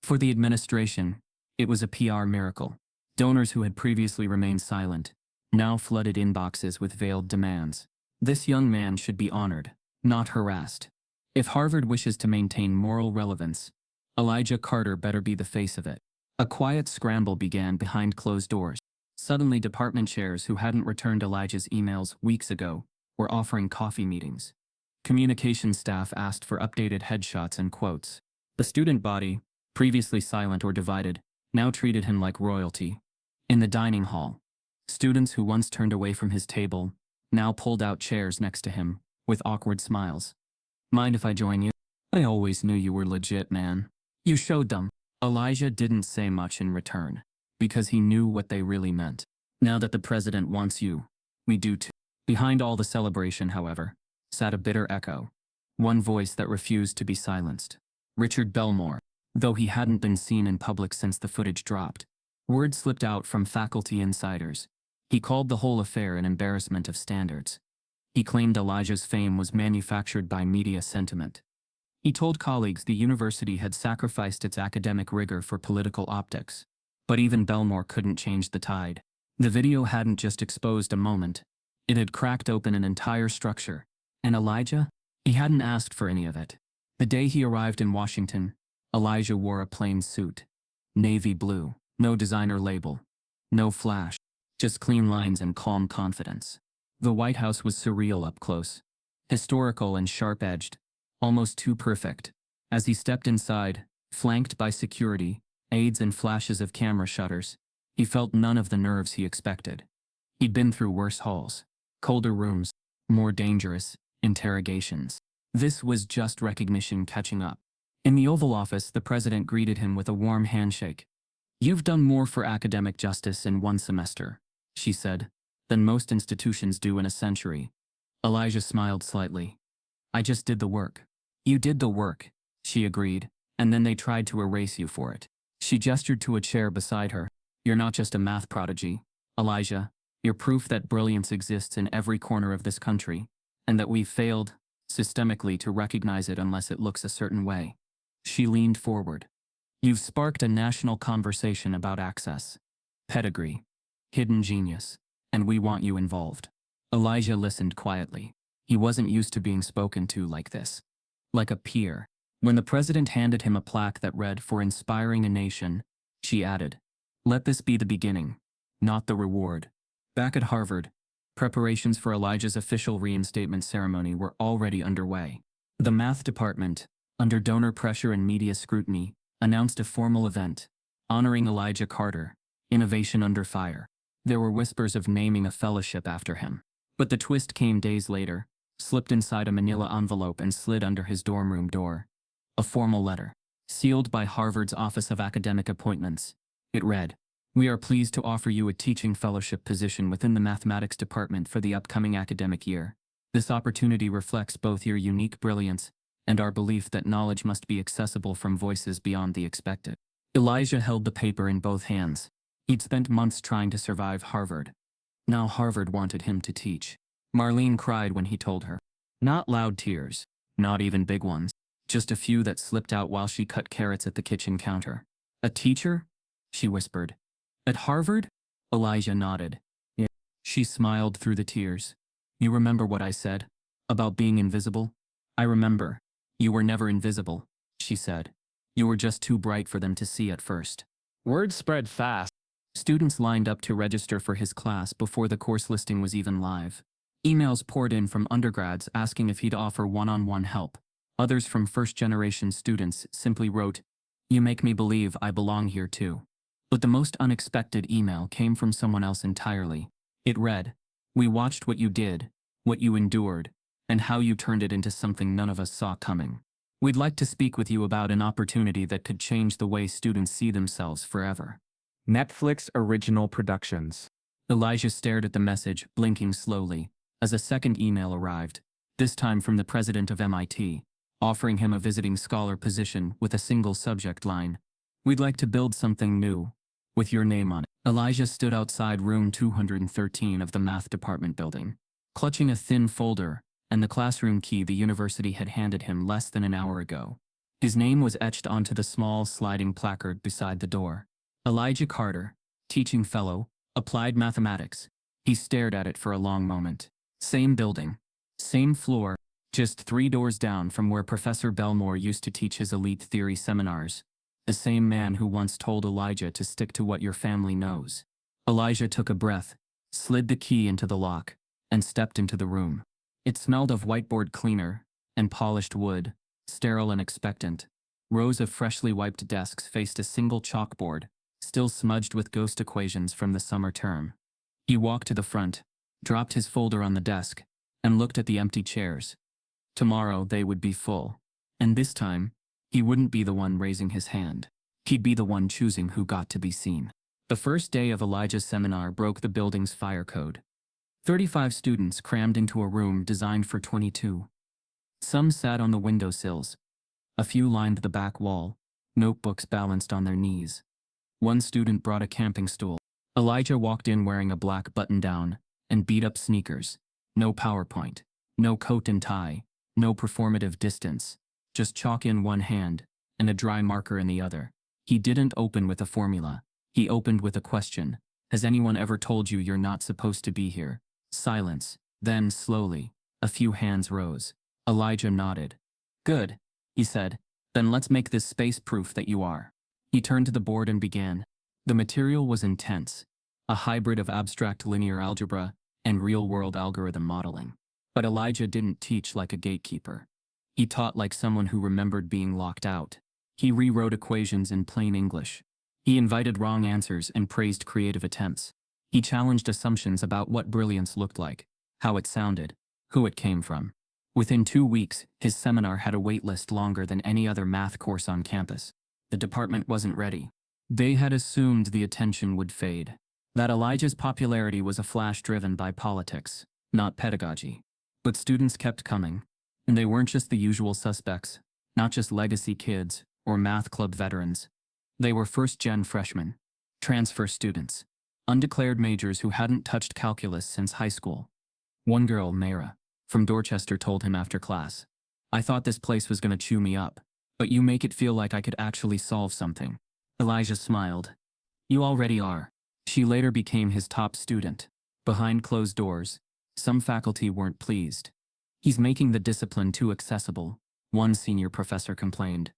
[SPEAKER 1] For the administration, it was a PR miracle. Donors who had previously remained silent now flooded inboxes with veiled demands. This young man should be honored, not harassed. If Harvard wishes to maintain moral relevance, Elijah Carter better be the face of it. A quiet scramble began behind closed doors. Suddenly, department chairs who hadn't returned Elijah's emails weeks ago were offering coffee meetings. Communications staff asked for updated headshots and quotes. The student body, previously silent or divided, now treated him like royalty. In the dining hall, students who once turned away from his table now pulled out chairs next to him, with awkward smiles. "Mind if I join you? I always knew you were legit, man. You showed them." Elijah didn't say much in return, because he knew what they really meant. "Now that the president wants you, we do too." Behind all the celebration, however, sat a bitter echo, one voice that refused to be silenced. Richard Belmore, though he hadn't been seen in public since the footage dropped. Word slipped out from faculty insiders. He called the whole affair an embarrassment of standards. He claimed Elijah's fame was manufactured by media sentiment. He told colleagues the university had sacrificed its academic rigor for political optics. But even Belmore couldn't change the tide. The video hadn't just exposed a moment. It had cracked open an entire structure. And Elijah? He hadn't asked for any of it. The day he arrived in Washington, Elijah wore a plain suit. Navy blue, no designer label, no flash, just clean lines and calm confidence. The White House was surreal up close, historical and sharp-edged, almost too perfect. As he stepped inside, flanked by security, aides and flashes of camera shutters, he felt none of the nerves he expected. He'd been through worse halls, colder rooms, more dangerous interrogations. This was just recognition catching up. In the Oval Office, the president greeted him with a warm handshake. "You've done more for academic justice in one semester," she said, "than most institutions do in a century." Elijah smiled slightly. "I just did the work." "You did the work," she agreed, "and then they tried to erase you for it." She gestured to a chair beside her. "You're not just a math prodigy, Elijah. You're proof that brilliance exists in every corner of this country, and that we've failed, systemically, to recognize it unless it looks a certain way." She leaned forward. "You've sparked a national conversation about access, pedigree, hidden genius, and we want you involved." Elijah listened quietly. He wasn't used to being spoken to like this. Like a peer. When the president handed him a plaque that read, "For inspiring a nation," she added, "Let this be the beginning, not the reward." Back at Harvard, preparations for Elijah's official reinstatement ceremony were already underway. The math department, under donor pressure and media scrutiny, announced a formal event, honoring Elijah Carter, Innovation Under Fire. There were whispers of naming a fellowship after him. But the twist came days later. slipped inside a manila envelope and slid under his dorm room door. A formal letter, sealed by Harvard's Office of Academic Appointments. It read, "We are pleased to offer you a teaching fellowship position within the mathematics department for the upcoming academic year. This opportunity reflects both your unique brilliance and our belief that knowledge must be accessible from voices beyond the expected." Elijah held the paper in both hands. He'd spent months trying to survive Harvard. Now Harvard wanted him to teach. Marlene cried when he told her. Not loud tears, not even big ones, just a few that slipped out while she cut carrots at the kitchen counter. "A teacher?" she whispered. "At Harvard?" Elijah nodded. "Yeah." She smiled through the tears. "You remember what I said? About being invisible?" "I remember. You were never invisible," she said. "You were just too bright for them to see at first."
[SPEAKER 3] Word spread fast.
[SPEAKER 1] Students lined up to register for his class before the course listing was even live. Emails poured in from undergrads asking if he'd offer one-on-one help. Others from first-generation students simply wrote, "You make me believe I belong here too." But the most unexpected email came from someone else entirely. It read, "We watched what you did, what you endured, and how you turned it into something none of us saw coming. We'd like to speak with you about an opportunity that could change the way students see themselves forever."
[SPEAKER 5] Netflix Original Productions.
[SPEAKER 1] Elijah stared at the message, blinking slowly, as a second email arrived, this time from the president of MIT, offering him a visiting scholar position with a single subject line. "We'd like to build something new, with your name on it." Elijah stood outside room 213 of the math department building, clutching a thin folder and the classroom key the university had handed him less than an hour ago. His name was etched onto the small sliding placard beside the door. Elijah Carter, teaching fellow, applied mathematics. He stared at it for a long moment. Same building, same floor, just 3 doors down from where Professor Belmore used to teach his elite theory seminars. The same man who once told Elijah to stick to what your family knows. Elijah took a breath, slid the key into the lock, and stepped into the room. It smelled of whiteboard cleaner and polished wood, sterile and expectant. Rows of freshly wiped desks faced a single chalkboard, still smudged with ghost equations from the summer term. He walked to the front, dropped his folder on the desk, and looked at the empty chairs. Tomorrow they would be full. And this time, he wouldn't be the one raising his hand. He'd be the one choosing who got to be seen. The first day of Elijah's seminar broke the building's fire code. 35 students crammed into a room designed for 22. Some sat on the windowsills. A few lined the back wall, notebooks balanced on their knees. One student brought a camping stool. Elijah walked in wearing a black button-down and beat-up sneakers. No PowerPoint, no coat and tie, no performative distance, just chalk in one hand and a dry marker in the other. He didn't open with a formula. He opened with a question. "Has anyone ever told you you're not supposed to be here?" Silence. Then, slowly, a few hands rose. Elijah nodded. "Good," he said. "Then let's make this space proof that you are." He turned to the board and began. The material was intense, a hybrid of abstract linear algebra and real-world algorithm modeling. But Elijah didn't teach like a gatekeeper. He taught like someone who remembered being locked out. He rewrote equations in plain English. He invited wrong answers and praised creative attempts. He challenged assumptions about what brilliance looked like, how it sounded, who it came from. Within 2 weeks, his seminar had a wait list longer than any other math course on campus. The department wasn't ready. They had assumed the attention would fade. That Elijah's popularity was a flash driven by politics, not pedagogy. But students kept coming. And they weren't just the usual suspects, not just legacy kids or math club veterans. They were first-gen freshmen, transfer students, undeclared majors who hadn't touched calculus since high school. One girl, Mayra, from Dorchester told him after class, "I thought this place was going to chew me up, but you make it feel like I could actually solve something." Elijah smiled. "You already are." She later became his top student. Behind closed doors, some faculty weren't pleased. "He's making the discipline too accessible," one senior professor complained.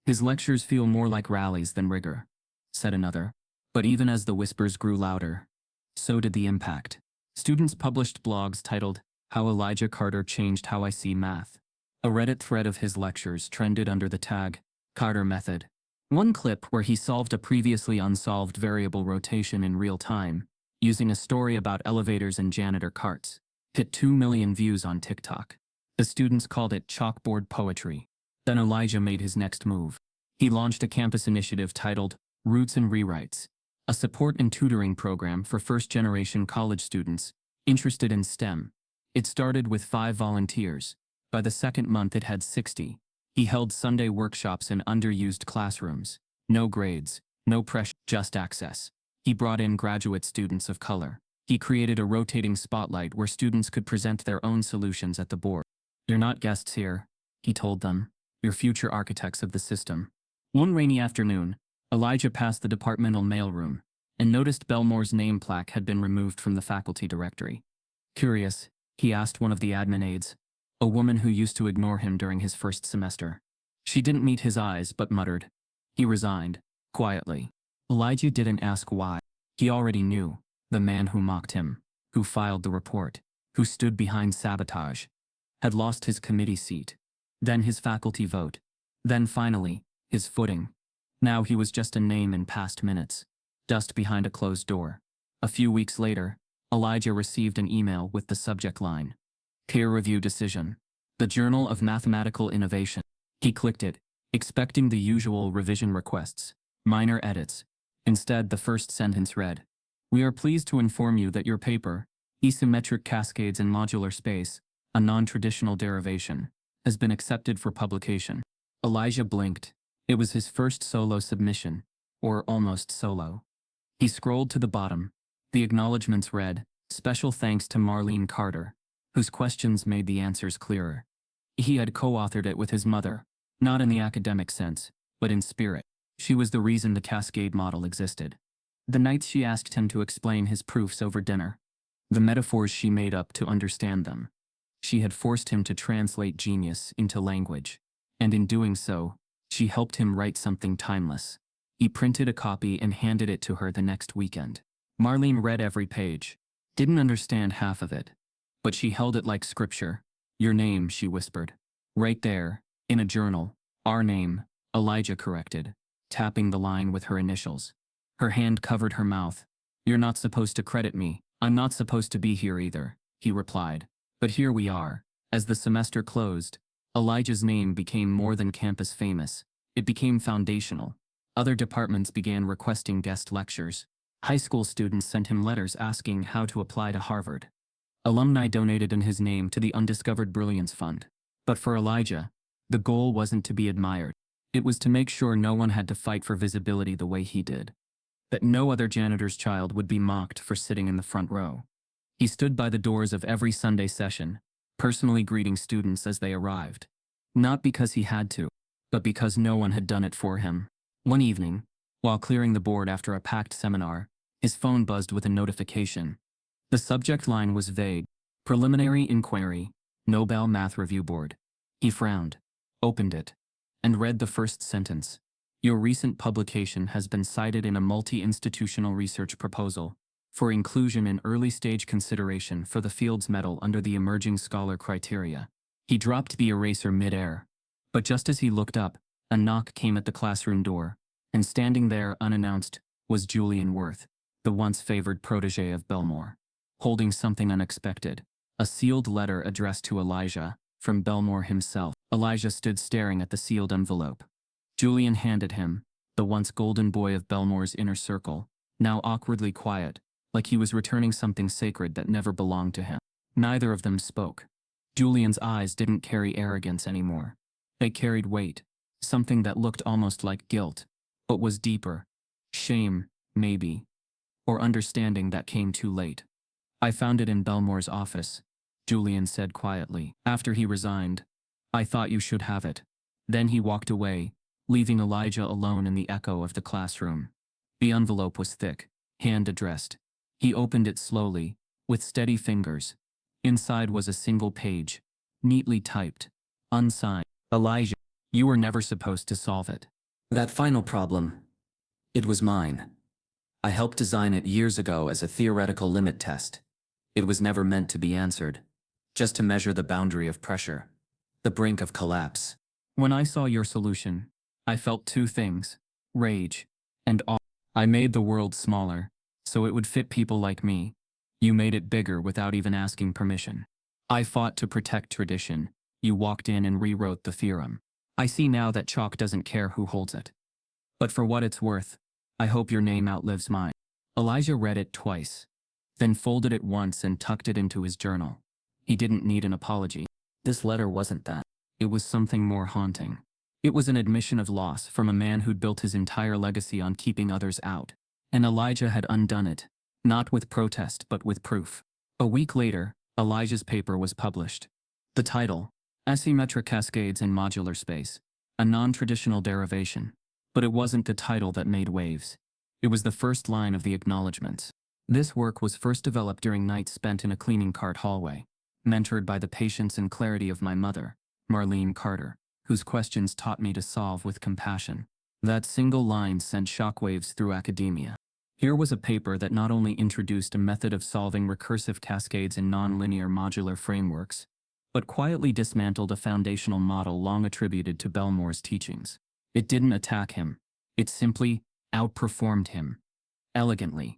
[SPEAKER 1] "His lectures feel more like rallies than rigor," said another. But even as the whispers grew louder, so did the impact. Students published blogs titled, "How Elijah Carter Changed How I See Math." A Reddit thread of his lectures trended under the tag, Carter Method. One clip where he solved a previously unsolved variable rotation in real time, using a story about elevators and janitor carts, hit 2 million views on TikTok. The students called it chalkboard poetry. Then Elijah made his next move. He launched a campus initiative titled Roots and Rewrites, a support and tutoring program for first-generation college students interested in STEM. It started with 5 volunteers. By the second month it had 60. He held Sunday workshops in underused classrooms. No grades, no pressure, just access. He brought in graduate students of color. He created a rotating spotlight where students could present their own solutions at the board. "You're not guests here," he told them. "You're future architects of the system." One rainy afternoon, Elijah passed the departmental mailroom and noticed Belmore's name plaque had been removed from the faculty directory. Curious, he asked one of the admin aides, a woman who used to ignore him during his first semester. She didn't meet his eyes but muttered. He resigned, quietly. Elijah didn't ask why. He already knew. The man who mocked him, who filed the report, who stood behind sabotage, had lost his committee seat, then his faculty vote, then finally, his footing. Now he was just a name in past minutes, dust behind a closed door. A few weeks later, Elijah received an email with the subject line, "Peer Review Decision, the Journal of Mathematical Innovation." He clicked it, expecting the usual revision requests, minor edits. Instead, the first sentence read, "We are pleased to inform you that your paper, Asymmetric Cascades in Modular Space, a Non-Traditional Derivation, has been accepted for publication." Elijah blinked. It was his first solo submission, or almost solo. He scrolled to the bottom. The acknowledgements read, "Special thanks to Marlene Carter, whose questions made the answers clearer." He had co-authored it with his mother, not in the academic sense, but in spirit. She was the reason the cascade model existed. The nights she asked him to explain his proofs over dinner, the metaphors she made up to understand them. She had forced him to translate genius into language, and in doing so, she helped him write something timeless. He printed a copy and handed it to her the next weekend. Marlene read every page, didn't understand half of it, but she held it like scripture. "Your name," she whispered. "Right there, in a journal. Our name," Elijah corrected, tapping the line with her initials. Her hand covered her mouth. "You're not supposed to credit me. I'm not supposed to be here either," he replied. But here we are. As the semester closed, Elijah's name became more than campus famous. It became foundational. Other departments began requesting guest lectures. High school students sent him letters asking how to apply to Harvard. Alumni donated in his name to the Undiscovered Brilliance Fund. But for Elijah, the goal wasn't to be admired. It was to make sure no one had to fight for visibility the way he did. That no other janitor's child would be mocked for sitting in the front row. He stood by the doors of every Sunday session, personally greeting students as they arrived. Not because he had to, but because no one had done it for him. One evening, while clearing the board after a packed seminar, his phone buzzed with a notification. The subject line was vague: Preliminary Inquiry, Nobel Math Review Board. He frowned, opened it, and read the first sentence. "Your recent publication has been cited in a multi-institutional research proposal for inclusion in early-stage consideration for the Fields Medal under the Emerging Scholar criteria." He dropped the eraser mid-air. But just as he looked up, a knock came at the classroom door, and standing there unannounced was Julian Worth, the once favored protege of Belmore, holding something unexpected, a sealed letter addressed to Elijah, from Belmore himself. Elijah stood staring at the sealed envelope. Julian handed him, the once golden boy of Belmore's inner circle, now awkwardly quiet, like he was returning something sacred that never belonged to him. Neither of them spoke. Julian's eyes didn't carry arrogance anymore. They carried weight, something that looked almost like guilt, but was deeper. Shame, maybe. Or understanding that came too late. "I found it in Belmore's office," Julian said quietly. "After he resigned. I thought you should have it." Then he walked away, leaving Elijah alone in the echo of the classroom. The envelope was thick, hand-addressed. He opened it slowly, with steady fingers. Inside was a single page, neatly typed, unsigned. "Elijah, you were never supposed to solve it. That final problem, it was mine. I helped design it years ago as a theoretical limit test. It was never meant to be answered, just to measure the boundary of pressure, the brink of collapse. When I saw your solution, I felt two things: rage and awe. I made the world smaller, so it would fit people like me. You made it bigger without even asking permission. I fought to protect tradition. You walked in and rewrote the theorem. I see now that chalk doesn't care who holds it. But for what it's worth, I hope your name outlives mine. Elijah read it twice, then folded it once and tucked it into his journal. He didn't need an apology. This letter wasn't that. It was something more haunting. It was an admission of loss from a man who'd built his entire legacy on keeping others out. And Elijah had undone it, not with protest but with proof. A week later, Elijah's paper was published. The title, Asymmetric Cascades in Modular Space, a non-traditional derivation. But it wasn't the title that made waves. It was the first line of the acknowledgments. This work was first developed during nights spent in a cleaning cart hallway, mentored by the patience and clarity of my mother, Marlene Carter, whose questions taught me to solve with compassion. That single line sent shockwaves through academia. Here was a paper that not only introduced a method of solving recursive cascades in nonlinear modular frameworks, but quietly dismantled a foundational model long attributed to Belmore's teachings. It didn't attack him. It simply outperformed him. Elegantly,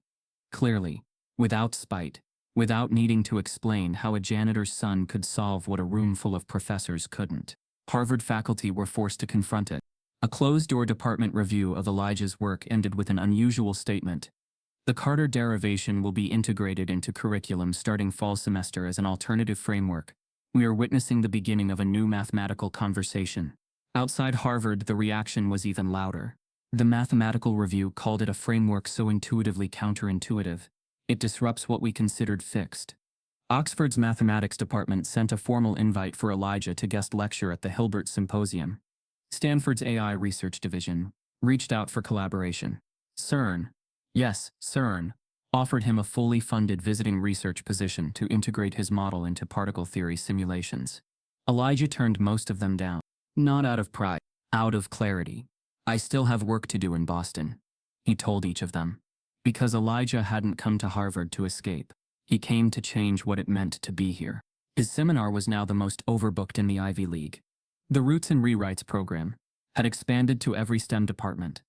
[SPEAKER 1] clearly, without spite, without needing to explain how a janitor's son could solve what a room full of professors couldn't. Harvard faculty were forced to confront it. A closed-door department review of Elijah's work ended with an unusual statement. The Carter derivation will be integrated into curriculum starting fall semester as an alternative framework. We are witnessing the beginning of a new mathematical conversation. Outside Harvard, the reaction was even louder. The mathematical review called it a framework so intuitively counterintuitive, it disrupts what we considered fixed. Oxford's mathematics department sent a formal invite for Elijah to guest lecture at the Hilbert Symposium. Stanford's AI Research Division reached out for collaboration. CERN, yes, CERN, offered him a fully funded visiting research position to integrate his model into particle theory simulations. Elijah turned most of them down. Not out of pride, out of clarity. I still have work to do in Boston, he told each of them. Because Elijah hadn't come to Harvard to escape. He came to change what it meant to be here. His seminar was now the most overbooked in the Ivy League. The Roots and Rewrites program had expanded to every STEM department,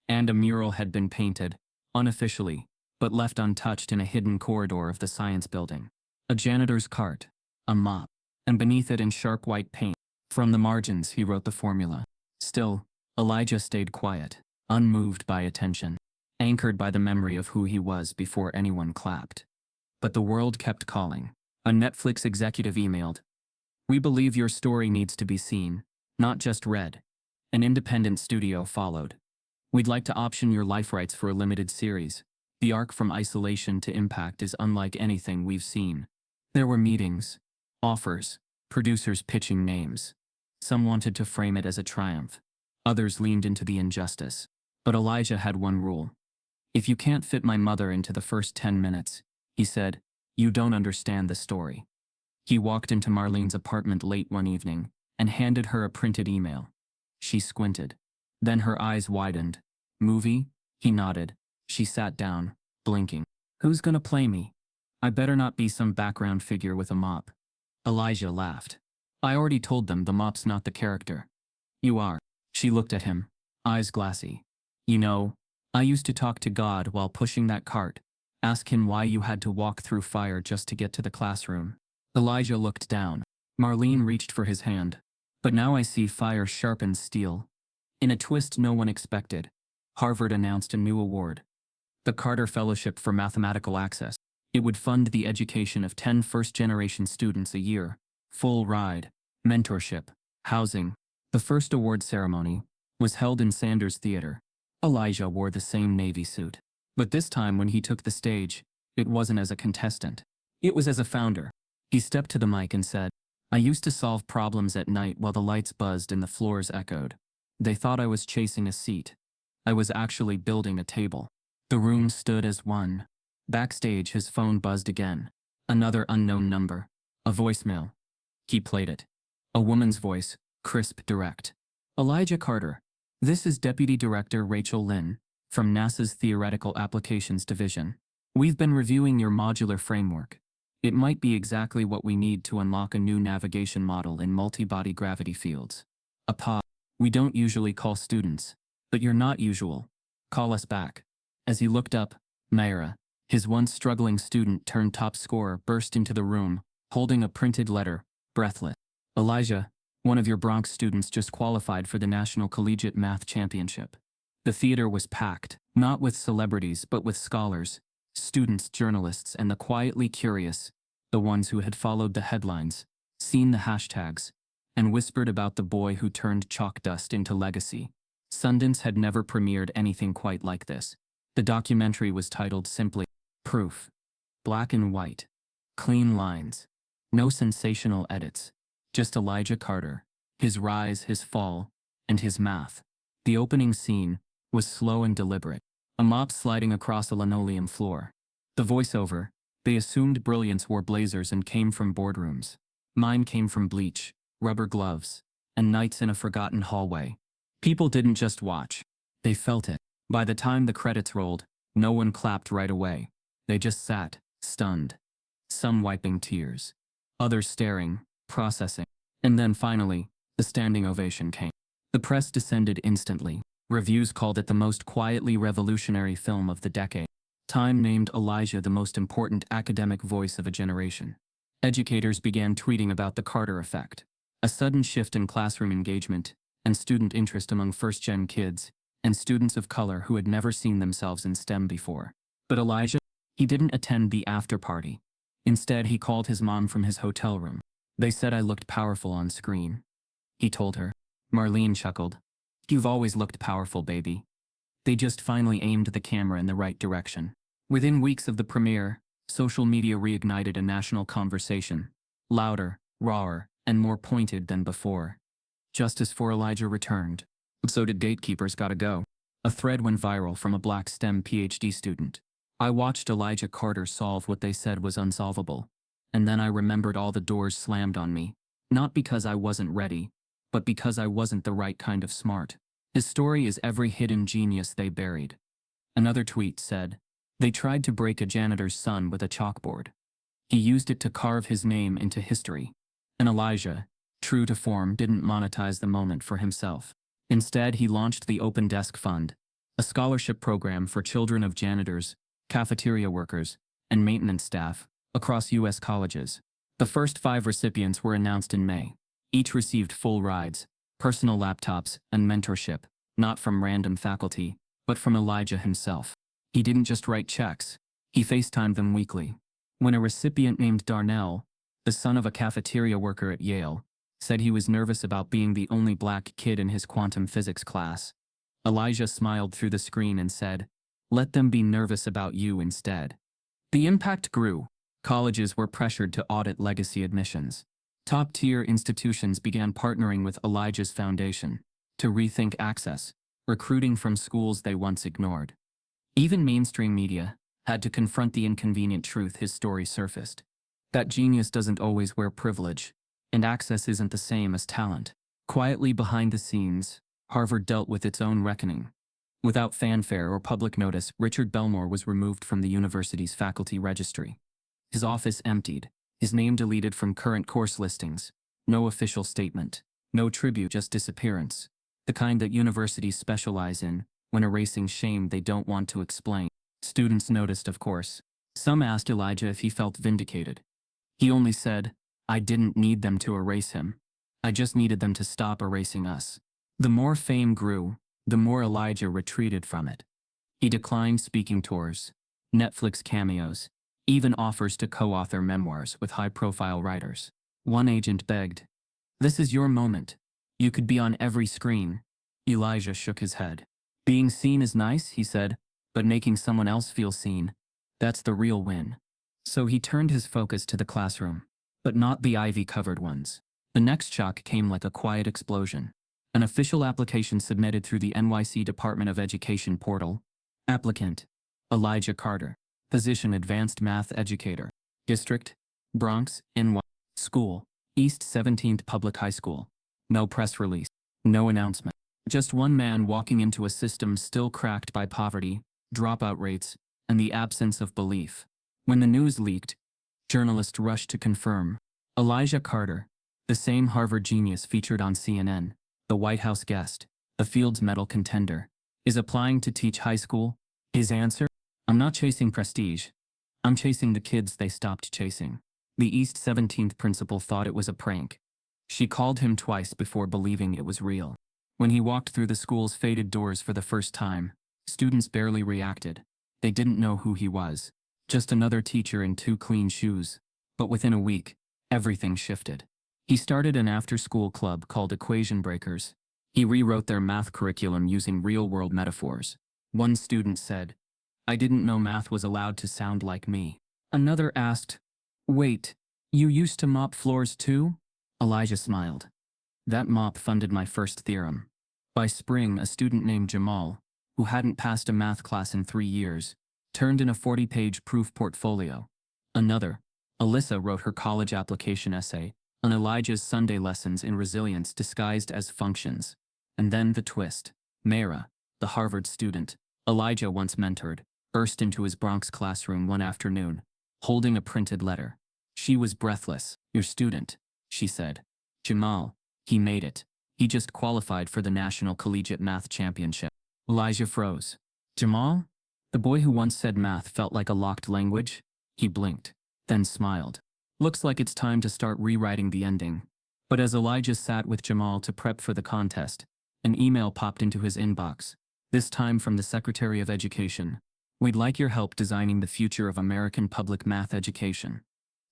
[SPEAKER 1] and a mural had been painted, unofficially, but left untouched in a hidden corridor of the science building. A janitor's cart, a mop, and beneath it in sharp white paint. From the margins he wrote the formula. Still, Elijah stayed quiet, unmoved by attention, anchored by the memory of who he was before anyone clapped. But the world kept calling. A Netflix executive emailed, "We believe your story needs to be seen, not just read." An independent studio followed. "We'd like to option your life rights for a limited series. The arc from isolation to impact is unlike anything we've seen." There were meetings, offers, producers pitching names. Some wanted to frame it as a triumph. Others leaned into the injustice. But Elijah had one rule. "If you can't fit my mother into the first 10 minutes, he said, you don't understand the story." He walked into Marlene's apartment late one evening and handed her a printed email. She squinted. Then her eyes widened. "Movie?" He nodded. She sat down, blinking. "Who's gonna play me? I better not be some background figure with a mop." Elijah laughed. "I already told them the mop's not the character." "You are." She looked at him, eyes glassy. "You know, I used to talk to God while pushing that cart. Ask him why you had to walk through fire just to get to the classroom." Elijah looked down. Marlene reached for his hand. "But now I see fire sharpens steel." In a twist no one expected, Harvard announced a new award. The Carter Fellowship for Mathematical Access. It would fund the education of 10 first-generation students a year. Full ride, mentorship, housing. The first award ceremony was held in Sanders Theater. Elijah wore the same Navy suit. But this time when he took the stage, it wasn't as a contestant. It was as a founder. He stepped to the mic and said, "I used to solve problems at night while the lights buzzed and the floors echoed. They thought I was chasing a seat. I was actually building a table." The room stood as one. Backstage his phone buzzed again. Another unknown number. A voicemail. He played it. A woman's voice, crisp, direct. "Elijah Carter. This is Deputy Director Rachel Lynn, from NASA's Theoretical Applications Division. We've been reviewing your modular framework. It might be exactly what we need to unlock a new navigation model in multi-body gravity fields." A pause. "We don't usually call students, but you're not usual. Call us back." As he looked up, Mayra, his once struggling student turned top scorer, burst into the room, holding a printed letter, breathless. Elijah, one of your Bronx students just qualified for the National Collegiate Math Championship. The theater was packed, not with celebrities but with scholars, students, journalists, and the quietly curious, the ones who had followed the headlines, seen the hashtags, and whispered about the boy who turned chalk dust into legacy. Sundance had never premiered anything quite like this. The documentary was titled simply, Proof. Black and white. Clean lines. No sensational edits. Just Elijah Carter, his rise, his fall, and his math. The opening scene was slow and deliberate, a mop sliding across a linoleum floor. The voiceover, they assumed Brilliance wore blazers and came from boardrooms. Mine came from bleach, rubber gloves, and nights in a forgotten hallway. People didn't just watch, they felt it. By the time the credits rolled, no one clapped right away. They just sat, stunned. Some wiping tears, others staring, processing. And then finally, the standing ovation came. The press descended instantly. Reviews called it the most quietly revolutionary film of the decade. Time named Elijah the most important academic voice of a generation. Educators began tweeting about the Carter effect, a sudden shift in classroom engagement and student interest among first-gen kids and students of color who had never seen themselves in STEM before. But Elijah, he didn't attend the after-party. Instead, he called his mom from his hotel room. They said I looked powerful on screen, he told her. Marlene chuckled. You've always looked powerful, baby. They just finally aimed the camera in the right direction. Within weeks of the premiere, social media reignited a national conversation. Louder, rawer, and more pointed than before. Justice for Elijah returned. So did Gatekeepers Gotta Go. A thread went viral from a black STEM PhD student. I watched Elijah Carter solve what they said was unsolvable. And then I remembered all the doors slammed on me. Not because I wasn't ready, but because I wasn't the right kind of smart. His story is every hidden genius they buried. Another tweet said, they tried to break a janitor's son with a chalkboard. He used it to carve his name into history. And Elijah, true to form, didn't monetize the moment for himself. Instead, he launched the Open Desk Fund, a scholarship program for children of janitors, cafeteria workers, and maintenance staff across U.S. colleges. The first 5 recipients were announced in May. Each received full rides, personal laptops, and mentorship, not from random faculty, but from Elijah himself. He didn't just write checks, he FaceTimed them weekly. When a recipient named Darnell, the son of a cafeteria worker at Yale, said he was nervous about being the only black kid in his quantum physics class, Elijah smiled through the screen and said, let them be nervous about you instead. The impact grew. Colleges were pressured to audit legacy admissions. Top-tier institutions began partnering with Elijah's foundation to rethink access, recruiting from schools they once ignored. Even mainstream media had to confront the inconvenient truth his story surfaced. That genius doesn't always wear privilege, and access isn't the same as talent. Quietly behind the scenes, Harvard dealt with its own reckoning. Without fanfare or public notice, Richard Belmore was removed from the university's faculty registry. His office emptied, his name deleted from current course listings. No official statement, no tribute, just disappearance. The kind that universities specialize in, when erasing shame they don't want to explain. Students noticed, of course. Some asked Elijah if he felt vindicated. He only said, I didn't need them to erase him. I just needed them to stop erasing us. The more fame grew, the more Elijah retreated from it. He declined speaking tours, Netflix cameos, even offers to co-author memoirs with high-profile writers. One agent begged, this is your moment. You could be on every screen. Elijah shook his head. Being seen is nice, he said, but making someone else feel seen, that's the real win. So he turned his focus to the classroom, but not the ivy-covered ones. The next shock came like a quiet explosion. An official application submitted through the NYC Department of Education portal. Applicant, Elijah Carter. Position Advanced Math Educator. District, Bronx, NY. School, East 17th Public High School. No press release. No announcement. Just one man walking into a system still cracked by poverty, dropout rates, and the absence of belief. When the news leaked, journalists rushed to confirm. Elijah Carter, the same Harvard genius featured on CNN, the White House guest, the Fields Medal contender, is applying to teach high school. His answer? I'm not chasing prestige. I'm chasing the kids they stopped chasing. The East 17th principal thought it was a prank. She called him twice before believing it was real. When he walked through the school's faded doors for the first time, students barely reacted. They didn't know who he was. Just another teacher in 2 clean shoes. But within a week, everything shifted. He started an after-school club called Equation Breakers. He rewrote their math curriculum using real-world metaphors. One student said, "I didn't know math was allowed to sound like me." Another asked, "Wait, you used to mop floors too?" Elijah smiled. "That mop funded my first theorem." By spring, a student named Jamal, who hadn't passed a math class in 3 years, turned in a 40-page proof portfolio. Another, Alyssa, wrote her college application essay on Elijah's Sunday lessons in resilience disguised as functions. And then the twist. Mara, the Harvard student Elijah once mentored, burst into his Bronx classroom one afternoon, holding a printed letter. She was breathless. "Your student," she said. "Jamal, he made it. He just qualified for the National Collegiate Math Championship." Elijah froze. "Jamal? The boy who once said math felt like a locked language?" He blinked, then smiled. "Looks like it's time to start rewriting the ending." But as Elijah sat with Jamal to prep for the contest, an email popped into his inbox, this time from the Secretary of Education. "We'd like your help designing the future of American public math education,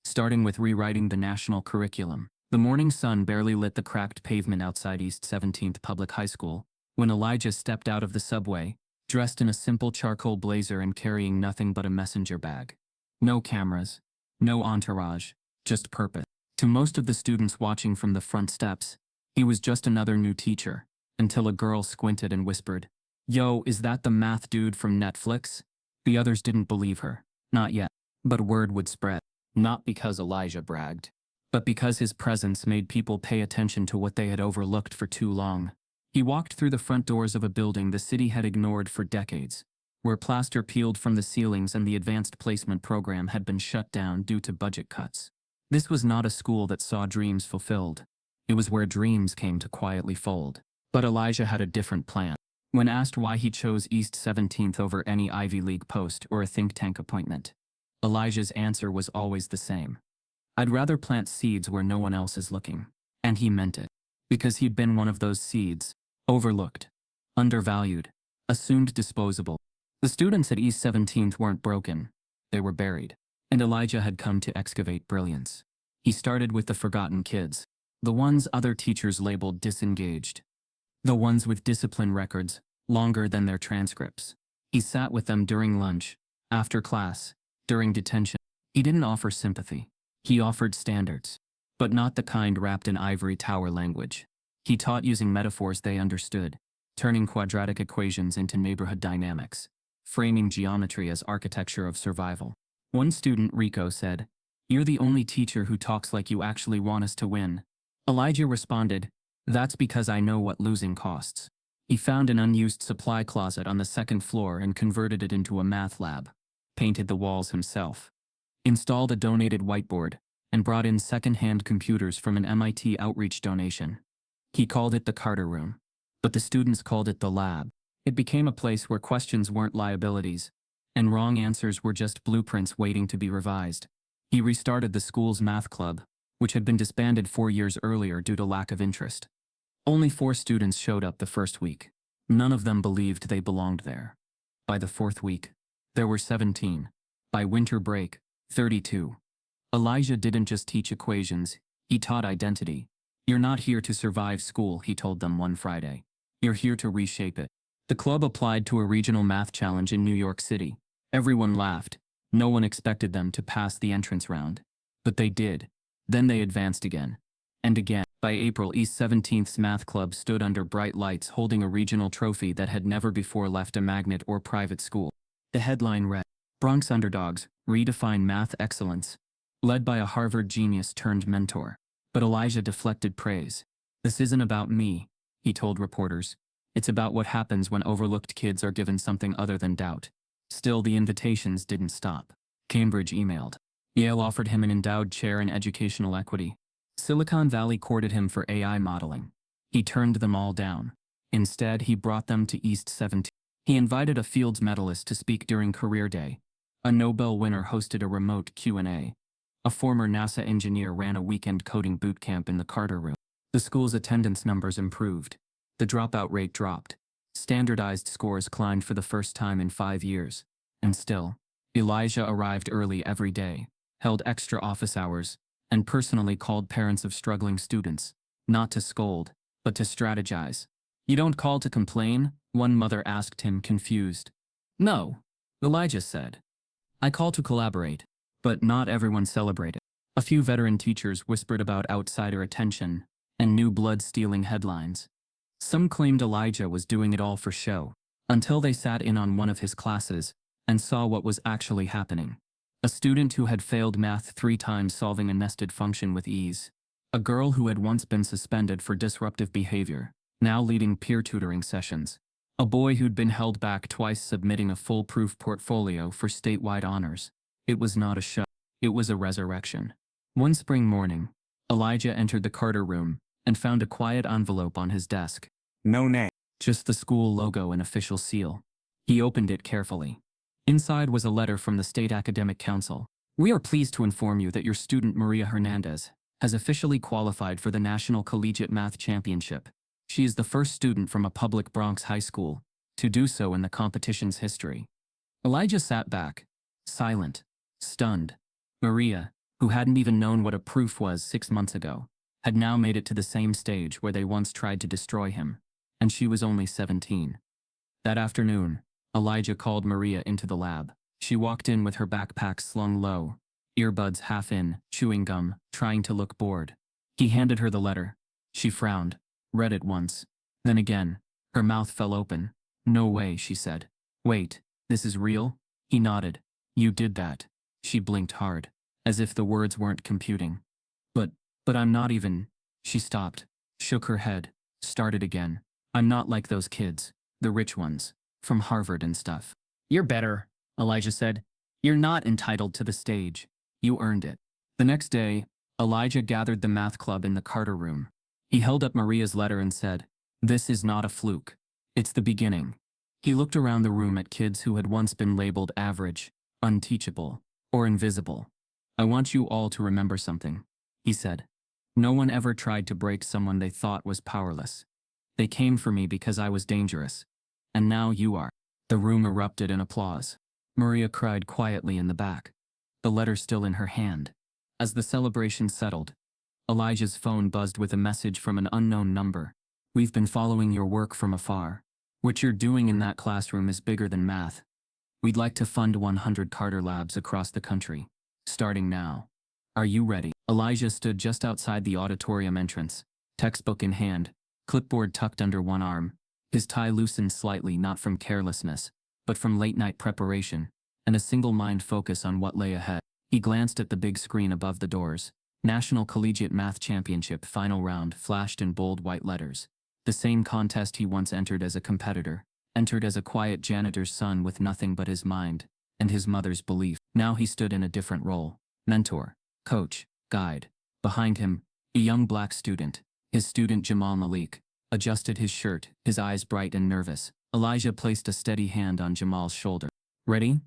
[SPEAKER 1] starting with rewriting the national curriculum." The morning sun barely lit the cracked pavement outside East 17th Public High School when Elijah stepped out of the subway, dressed in a simple charcoal blazer and carrying nothing but a messenger bag. No cameras, no entourage, just purpose. To most of the students watching from the front steps, he was just another new teacher, until a girl squinted and whispered, "Yo, is that the math dude from Netflix?" The others didn't believe her. Not yet. But word would spread. Not because Elijah bragged, but because his presence made people pay attention to what they had overlooked for too long. He walked through the front doors of a building the city had ignored for decades, where plaster peeled from the ceilings and the advanced placement program had been shut down due to budget cuts. This was not a school that saw dreams fulfilled. It was where dreams came to quietly fold. But Elijah had a different plan. When asked why he chose East 17th over any Ivy League post or a think tank appointment, Elijah's answer was always the same. "I'd rather plant seeds where no one else is looking." And he meant it. Because he'd been one of those seeds, overlooked, undervalued, assumed disposable. The students at East 17th weren't broken. They were buried. And Elijah had come to excavate brilliance. He started with the forgotten kids, the ones other teachers labeled disengaged, the ones with discipline records longer than their transcripts. He sat with them during lunch, after class, during detention. He didn't offer sympathy. He offered standards, but not the kind wrapped in ivory tower language. He taught using metaphors they understood, turning quadratic equations into neighborhood dynamics, framing geometry as architecture of survival. One student, Rico, said, "You're the only teacher who talks like you actually want us to win." Elijah responded, "That's because I know what losing costs." He found an unused supply closet on the second floor and converted it into a math lab, painted the walls himself, installed a donated whiteboard, and brought in second-hand computers from an MIT outreach donation. He called it the Carter Room, but the students called it the lab. It became a place where questions weren't liabilities, and wrong answers were just blueprints waiting to be revised. He restarted the school's math club, which had been disbanded 4 years earlier due to lack of interest. Only 4 students showed up the first week. None of them believed they belonged there. By the 4th week, there were 17. By winter break, 32. Elijah didn't just teach equations, he taught identity. "You're not here to survive school," he told them one Friday. "You're here to reshape it." The club applied to a regional math challenge in New York City. Everyone laughed. No one expected them to pass the entrance round. But they did. Then they advanced again. And again. By April, East 17th's math club stood under bright lights holding a regional trophy that had never before left a magnet or private school. The headline read, "Bronx Underdogs, Redefine Math Excellence," led by a Harvard genius turned mentor. But Elijah deflected praise. "This isn't about me," he told reporters. "It's about what happens when overlooked kids are given something other than doubt." Still, the invitations didn't stop. Cambridge emailed. Yale offered him an endowed chair in educational equity. Silicon Valley courted him for AI modeling. He turned them all down. Instead, he brought them to East 17. He invited a Fields medalist to speak during Career Day. A Nobel winner hosted a remote Q&A. A former NASA engineer ran a weekend coding boot camp in the Carter Room. The school's attendance numbers improved. The dropout rate dropped. Standardized scores climbed for the first time in 5 years. And still, Elijah arrived early every day, held extra office hours, and personally called parents of struggling students, not to scold, but to strategize. "You don't call to complain?" one mother asked him, confused. "No," Elijah said. "I call to collaborate." But not everyone celebrated. A few veteran teachers whispered about outsider attention and new blood-stealing headlines. Some claimed Elijah was doing it all for show, until they sat in on one of his classes and saw what was actually happening. A student who had failed math 3 times solving a nested function with ease. A girl who had once been suspended for disruptive behavior, now leading peer tutoring sessions. A boy who'd been held back twice submitting a foolproof portfolio for statewide honors. It was not a show. It was a resurrection. One spring morning, Elijah entered the Carter room and found a quiet envelope on his desk.
[SPEAKER 5] No name.
[SPEAKER 1] Just the school logo and official seal. He opened it carefully. Inside was a letter from the State Academic Council. "We are pleased to inform you that your student Maria Hernandez has officially qualified for the National Collegiate Math Championship. She is the first student from a public Bronx high school to do so in the competition's history." Elijah sat back, silent, stunned. Maria, who hadn't even known what a proof was 6 months ago, had now made it to the same stage where they once tried to destroy him, and she was only 17. That afternoon, Elijah called Maria into the lab. She walked in with her backpack slung low, earbuds half in, chewing gum, trying to look bored. He handed her the letter. She frowned, read it once, then again. Her mouth fell open. "No way," she said. "Wait, this is real?" He nodded. "You did that." She blinked hard, as if the words weren't computing. But I'm not even." She stopped, shook her head, started again. "I'm not like those kids, the rich ones, from Harvard and stuff." "You're better," Elijah said. "You're not entitled to the stage. You earned it." The next day, Elijah gathered the math club in the Carter room. He held up Maria's letter and said, "This is not a fluke. It's the beginning." He looked around the room at kids who had once been labeled average, unteachable, or invisible. "I want you all to remember something," he said. "No one ever tried to break someone they thought was powerless. They came for me because I was dangerous. And now you are." The room erupted in applause. Maria cried quietly in the back, the letter still in her hand. As the celebration settled, Elijah's phone buzzed with a message from an unknown number. "We've been following your work from afar. What you're doing in that classroom is bigger than math. We'd like to fund 100 Carter labs across the country, starting now. Are you ready?" Elijah stood just outside the auditorium entrance, textbook in hand, clipboard tucked under one arm. His tie loosened slightly, not from carelessness, but from late-night preparation, and a single-mind focus on what lay ahead. He glanced at the big screen above the doors. National Collegiate Math Championship Final Round flashed in bold white letters. The same contest he once entered as a competitor, entered as a quiet janitor's son with nothing but his mind and his mother's belief. Now he stood in a different role: mentor, coach, guide. Behind him, a young black student, his student Jamal Malik, adjusted his shirt, his eyes bright and nervous. Elijah placed a steady hand on Jamal's shoulder. "Ready?"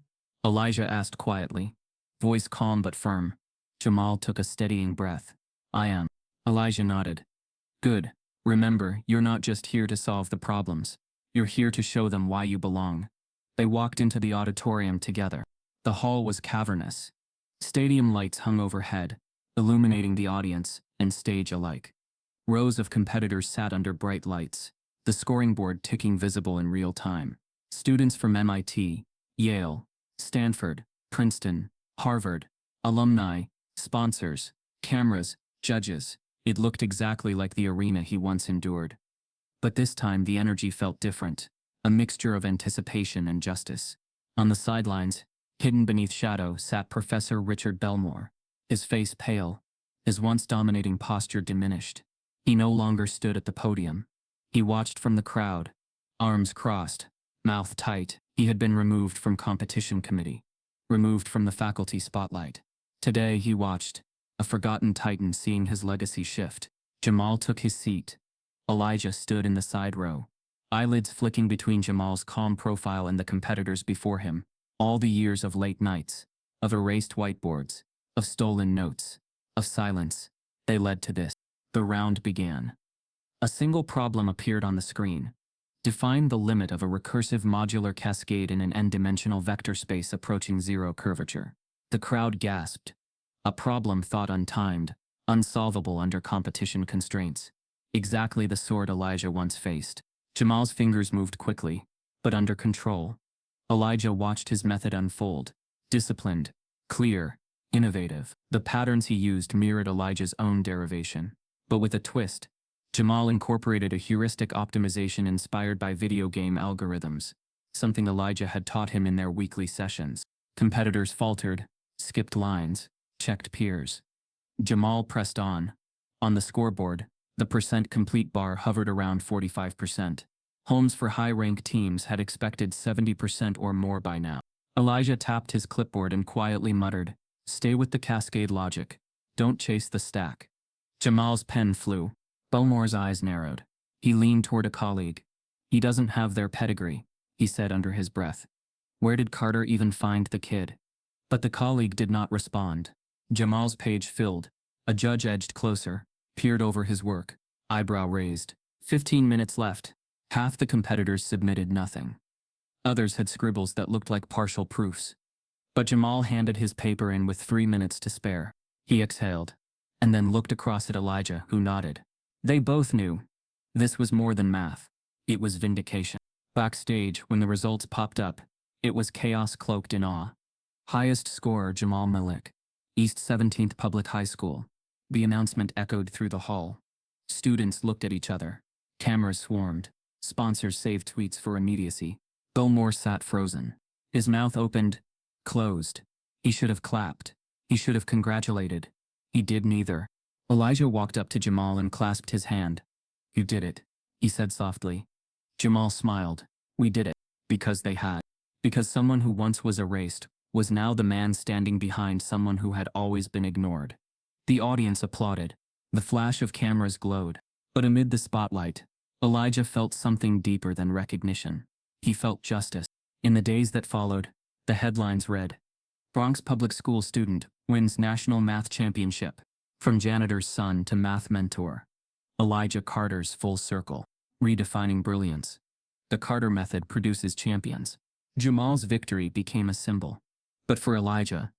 [SPEAKER 1] Elijah asked quietly, voice calm but firm. Jamal took a steadying breath. "I am." Elijah nodded. "Good. Remember, you're not just here to solve the problems. You're here to show them why you belong." They walked into the auditorium together. The hall was cavernous. Stadium lights hung overhead, illuminating the audience and stage alike. Rows of competitors sat under bright lights, the scoring board ticking visible in real time. Students from MIT, Yale, Stanford, Princeton, Harvard, alumni, sponsors, cameras, judges. It looked exactly like the arena he once endured. But this time the energy felt different, a mixture of anticipation and justice. On the sidelines, hidden beneath shadow, sat Professor Richard Belmore, his face pale, his once dominating posture diminished. He no longer stood at the podium. He watched from the crowd, arms crossed, mouth tight. He had been removed from competition committee, removed from the faculty spotlight. Today he watched, a forgotten titan seeing his legacy shift. Jamal took his seat. Elijah stood in the side row, eyelids flicking between Jamal's calm profile and the competitors before him. All the years of late nights, of erased whiteboards, of stolen notes, of silence, they led to this. The round began. A single problem appeared on the screen. Define the limit of a recursive modular cascade in an n-dimensional vector space approaching zero curvature. The crowd gasped. A problem thought untimed, unsolvable under competition constraints. Exactly the sort Elijah once faced. Jamal's fingers moved quickly, but under control. Elijah watched his method unfold. Disciplined, clear, innovative. The patterns he used mirrored Elijah's own derivation. But with a twist. Jamal incorporated a heuristic optimization inspired by video game algorithms, something Elijah had taught him in their weekly sessions. Competitors faltered, skipped lines, checked peers. Jamal pressed on. On the scoreboard, the percent complete bar hovered around 45%. Homes for high-ranked teams had expected 70% or more by now. Elijah tapped his clipboard and quietly muttered, "Stay with the cascade logic. Don't chase the stack." Jamal's pen flew. Belmore's eyes narrowed. He leaned toward a colleague. "He doesn't have their pedigree," he said under his breath. "Where did Carter even find the kid?" But the colleague did not respond. Jamal's page filled. A judge edged closer, peered over his work, eyebrow raised. 15 minutes left. Half the competitors submitted nothing. Others had scribbles that looked like partial proofs. But Jamal handed his paper in with 3 minutes to spare. He exhaled, and then looked across at Elijah, who nodded. They both knew. This was more than math. It was vindication. Backstage, when the results popped up, it was chaos cloaked in awe. Highest scorer Jamal Malik. East 17th Public High School. The announcement echoed through the hall. Students looked at each other. Cameras swarmed. Sponsors saved tweets for immediacy. Belmore sat frozen. His mouth opened, closed. He should have clapped. He should have congratulated. He did neither. Elijah walked up to Jamal and clasped his hand. "You did it," he said softly. Jamal smiled. "We did it. Because they had. Because someone who once was erased was now the man standing behind someone who had always been ignored." The audience applauded. The flash of cameras glowed. But amid the spotlight, Elijah felt something deeper than recognition. He felt justice. In the days that followed, the headlines read, "Bronx Public School student wins National Math Championship. From janitor's son to math mentor. Elijah Carter's full circle. Redefining brilliance. The Carter method produces champions." Jamal's victory became a symbol. But for Elijah,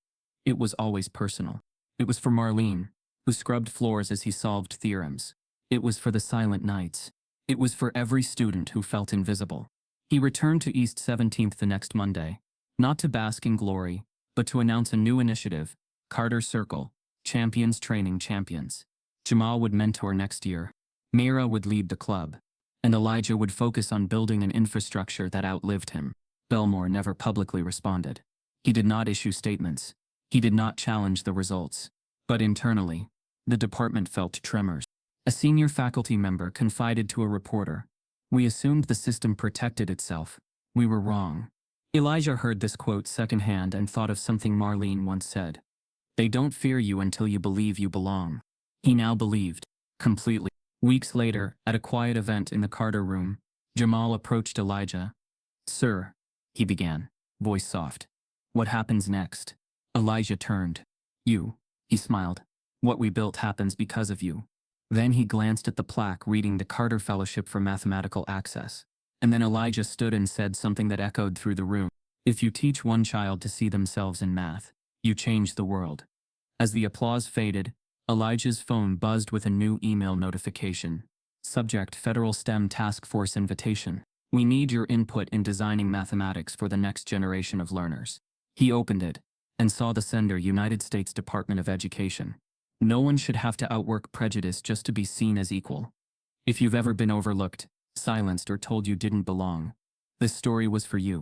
[SPEAKER 1] it was always personal. It was for Marlene, who scrubbed floors as he solved theorems. It was for the silent nights. It was for every student who felt invisible. He returned to East 17th the next Monday, not to bask in glory, but to announce a new initiative, Carter Circle. Champions training champions. Jamal would mentor next year. Mira would lead the club. And Elijah would focus on building an infrastructure that outlived him. Belmore never publicly responded. He did not issue statements. He did not challenge the results. But internally, the department felt tremors. A senior faculty member confided to a reporter, "We assumed the system protected itself. We were wrong." Elijah heard this quote secondhand and thought of something Marlene once said. "They don't fear you until you believe you belong." He now believed, completely. Weeks later, at a quiet event in the Carter room, Jamal approached Elijah. "Sir," he began, voice soft. "What happens next?" Elijah turned. "You," he smiled. "What we built happens because of you." Then he glanced at the plaque reading the Carter Fellowship for Mathematical Access. And then Elijah stood and said something that echoed through the room. "If you teach one child to see themselves in math, you change the world." As the applause faded, Elijah's phone buzzed with a new email notification. Subject: Federal STEM Task Force Invitation. "We need your input in designing mathematics for the next generation of learners." He opened it and saw the sender, United States Department of Education. No one should have to outwork prejudice just to be seen as equal. If you've ever been overlooked, silenced, or told you didn't belong, this story was for you.